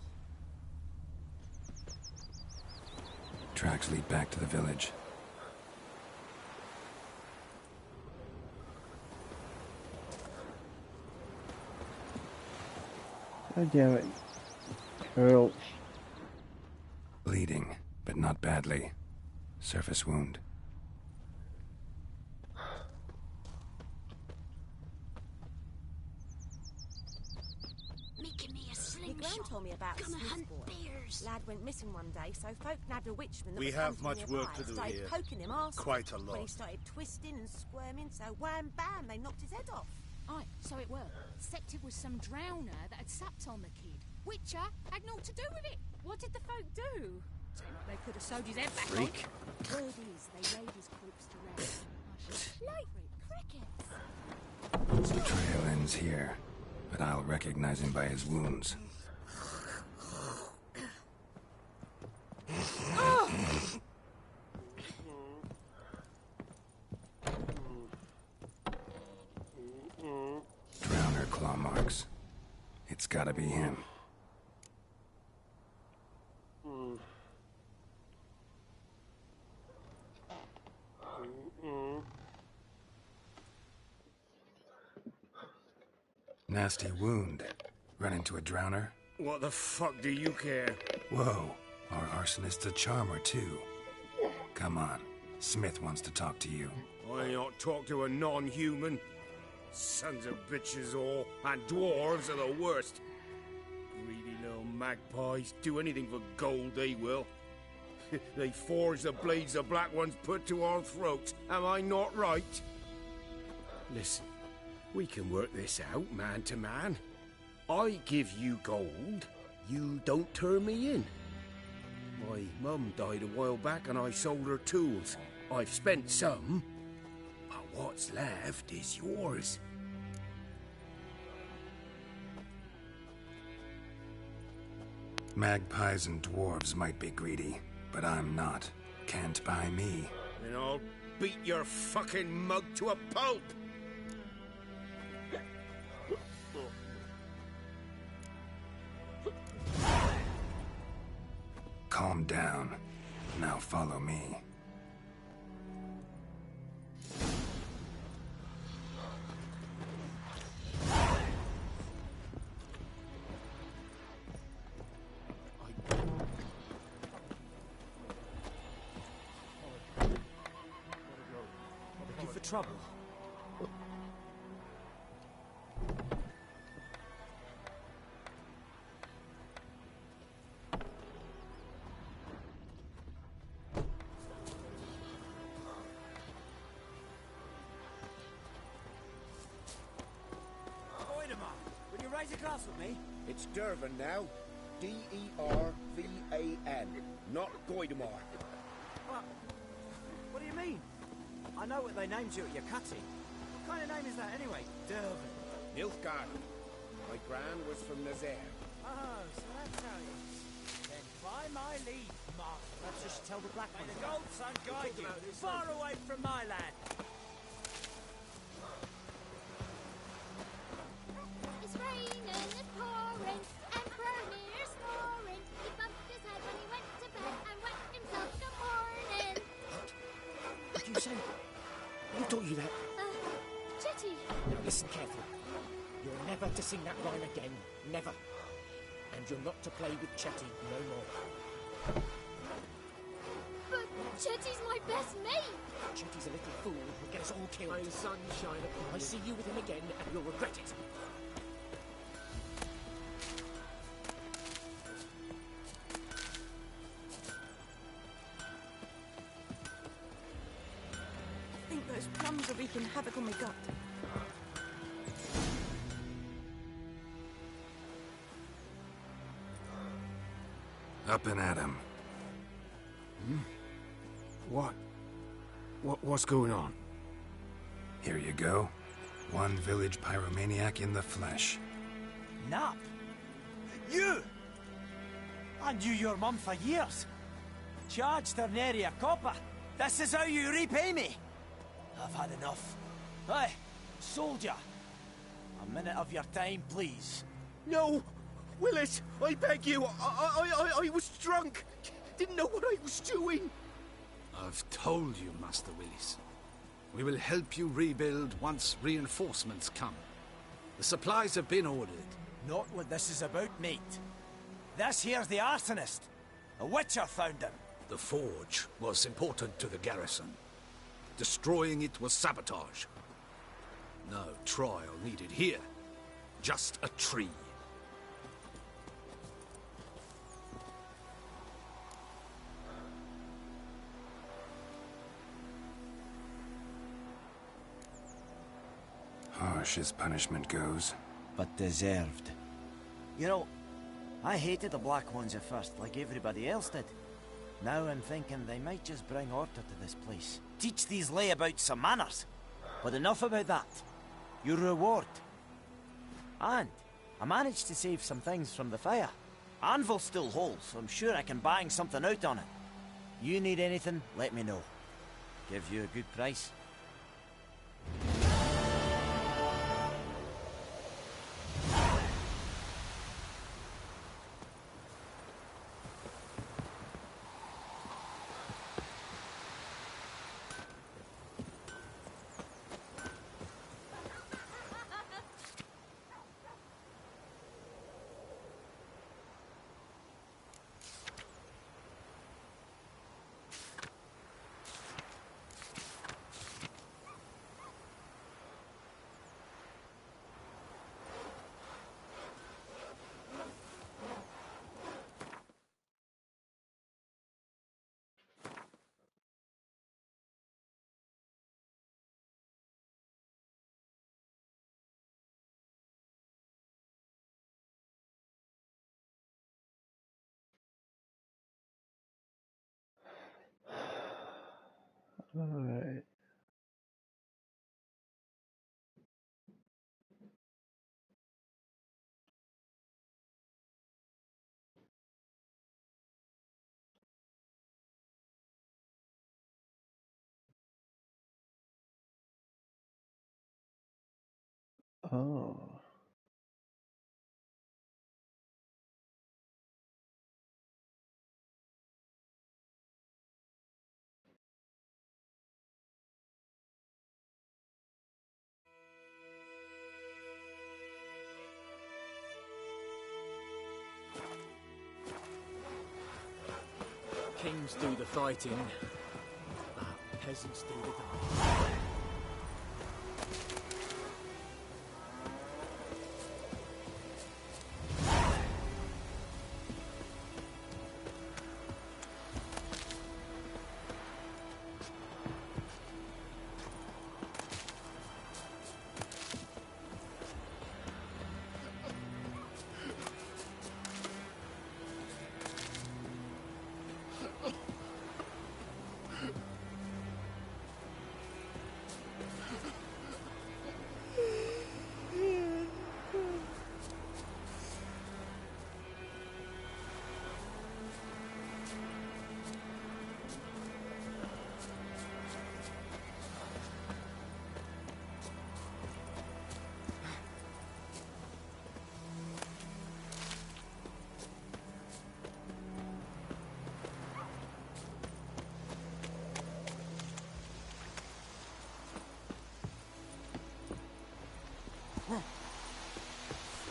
Tracks lead back to the village. God damn it. Turtles. Bleeding, but not badly. Surface wound. Making me a Your gran slingshot. told me about Gonna Smith hunt boy. bears. Lad went missing one day, so folk nabbed a witchman that We was have hunting much nearby, work to do started here. poking him arse. Quite a lot. When he started twisting and squirming, so wham bam, they knocked his head off. Aye, so it were. Except it was some drowner that had sapped on the kid. Witcher had naught to do with it. What did the folk do? Seemed like they could have sewed his head back Freak. on. Word is, they laid his corpse to rest. Like crickets. The trail ends here, but I'll recognize him by his wounds. Drowner claw marks. It's gotta be him. Nasty wound. Run into a drowner? What the fuck do you care? Whoa, our arsonist's a charmer too. Come on, Smith wants to talk to you. I ain't not talk to a non-human. Sons of bitches all, and dwarves are the worst. Greedy little magpies, do anything for gold they will. They forge the blades the black ones put to our throats, am I not right? Listen, we can work this out man to man. I give you gold, you don't turn me in. My mum died a while back and I sold her tools. I've spent some, but what's left is yours. Magpies and dwarves might be greedy, but I'm not. Can't buy me. Then I'll beat your fucking mug to a pulp! Calm down. Now follow me. Looking for trouble? sit across with me? It's Dervan now. D-E-R-V-A-N. Not Goidemar. What do you mean? I know what they named you at your cutting. What kind of name is that anyway? Dervan. Nilfgaard. My gran was from Nazaire. Oh, so that's how it is. Then by my leave, Mark. Let's just tell the Black One. May the Gold Sun guide you far away from my land. It's raining, it's pouring, and Bromir's snoring. He bumped his head when he went to bed and wet himself till morning. What do you say? Who taught you that? Chetty. Now listen carefully. You're never to sing that rhyme again. Never. And you're not to play with Chetty no more. But Chetty's my best mate. Chetty's a little fool who'll get us all killed. May sunshine upon I see you with him again, and you'll regret it. I think those plums are wreaking havoc on my gut. Up and at him. What's going on? Here you go. One village pyromaniac in the flesh. Nap? You! I knew your mum for years. Charged her nary a copper. This is how you repay me. I've had enough. Hey, soldier. A minute of your time, please. No! Willis, I beg you. I was drunk. Didn't know what I was doing. I've told you, Master Willis. We will help you rebuild once reinforcements come. The supplies have been ordered. Not what this is about, mate. This here's the arsonist. A witcher found him. The forge was important to the garrison. Destroying it was sabotage. No trial needed here. Just a tree. Harsh as punishment goes. But deserved. You know, I hated the Black Ones at first, like everybody else did. Now I'm thinking they might just bring order to this place. Teach these layabouts some manners. But enough about that. Your reward. And I managed to save some things from the fire. Anvil still holds, so I'm sure I can bang something out on it. You need anything, let me know. Give you a good price. Alright. Oh. Kings do the fighting, peasants do the dying.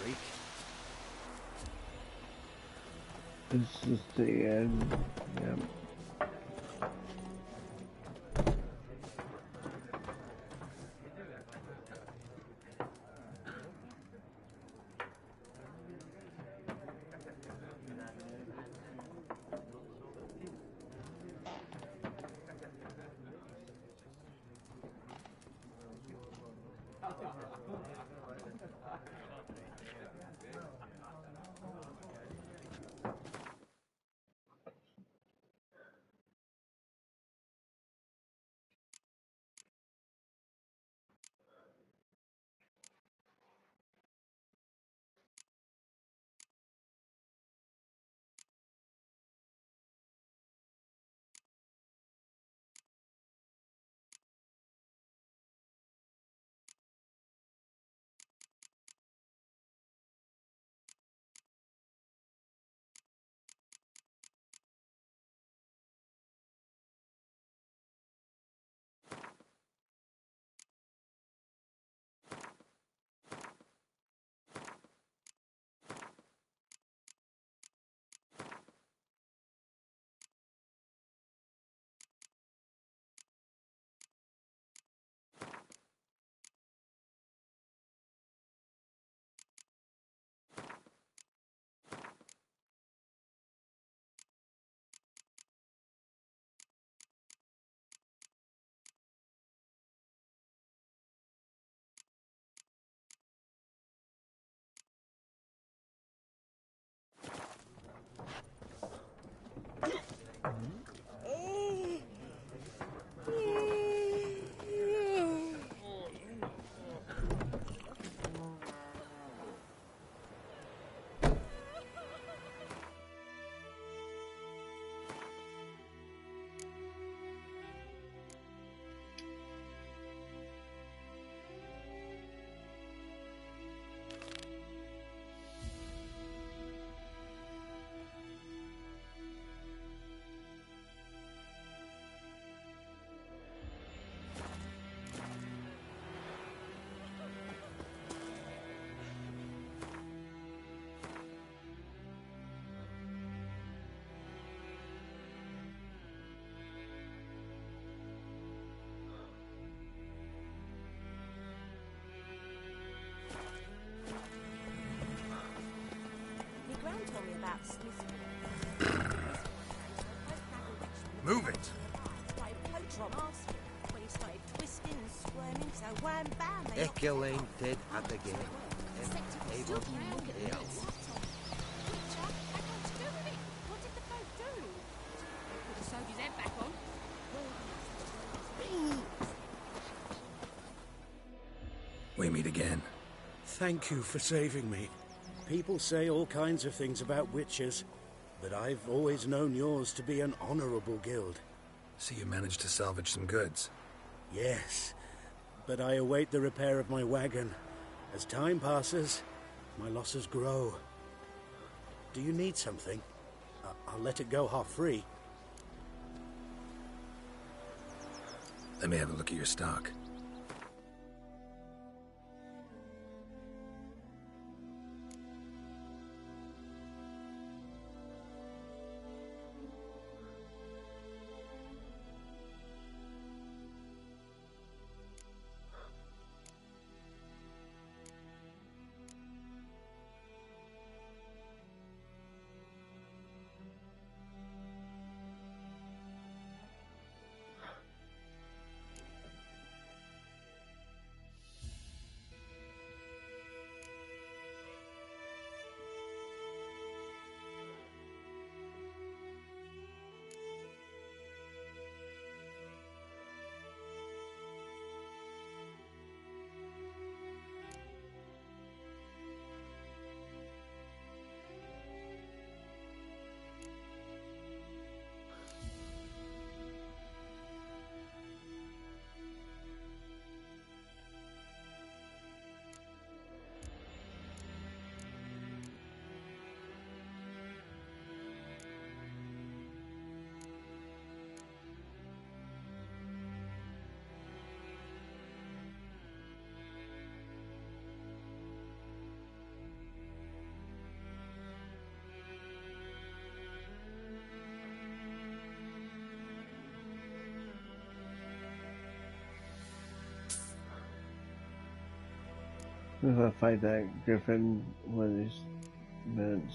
freak. This is the end. Yep. Gran told me about Smith. Move it! When he started twisting and squirming, so wham bam, they Echoing dead at the game. Still can't look at the Witcher, had nothing to do with it. What did the folk do? Put the soldier's head back on. We meet again. Thank you for saving me. People say all kinds of things about witches, but I've always known yours to be an honorable guild. So you managed to salvage some goods? Yes, but I await the repair of my wagon. As time passes, my losses grow. Do you need something? I'll let it go half-free. Let me have a look at your stock. If I fight that griffin one of these minutes.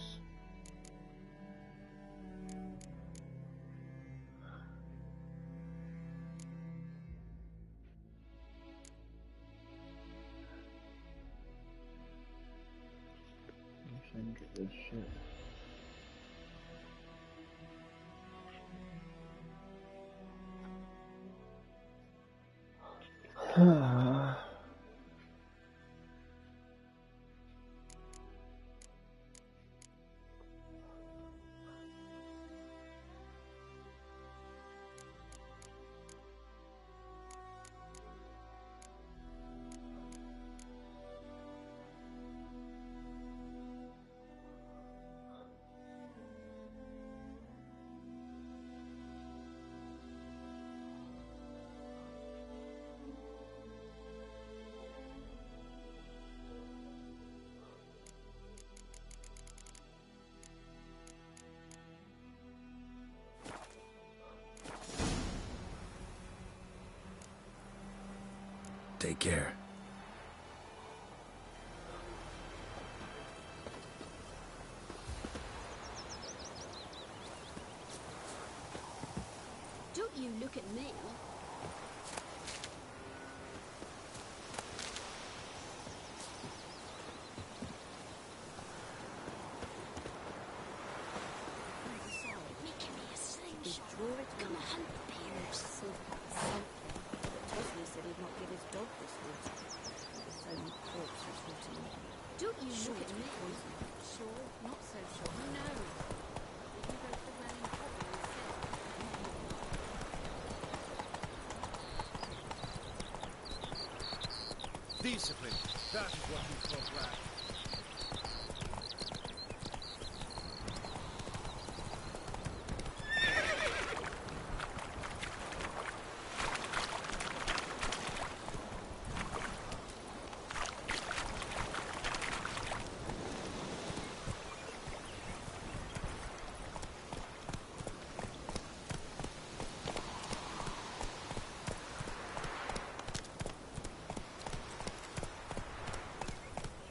I can get this shit. Take care. Don't you look at me. Making me a slingshot. Draw it. Gonna hunt the bears. Something. But Tosley said he'd not give his dog this wood. There's so many corpses rotting. Don't you look at me. Sure, not so sure. Who knows? If you go to the running cover instead. Discipline. That is what we call black.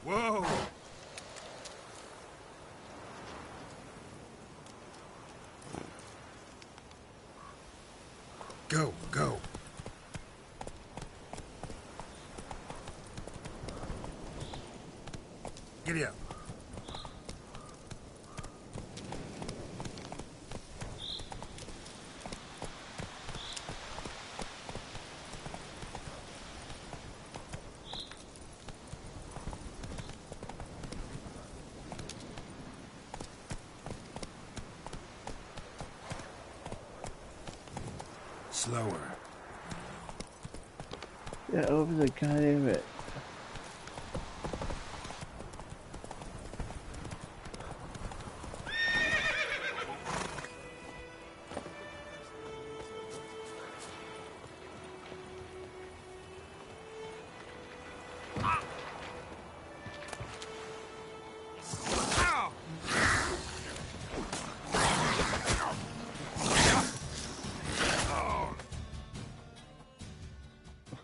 Whoa! Go, go. Giddy up. Slower. Yeah, over the goddamn it.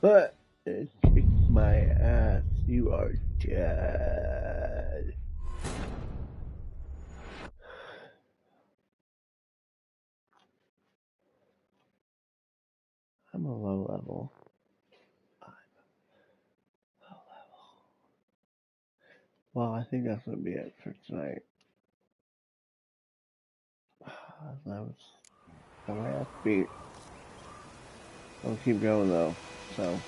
What? Kick my ass. You are dead. I'm a low level. Well, I think that's gonna be it for tonight. That was my ass beat. I'll keep going though, so.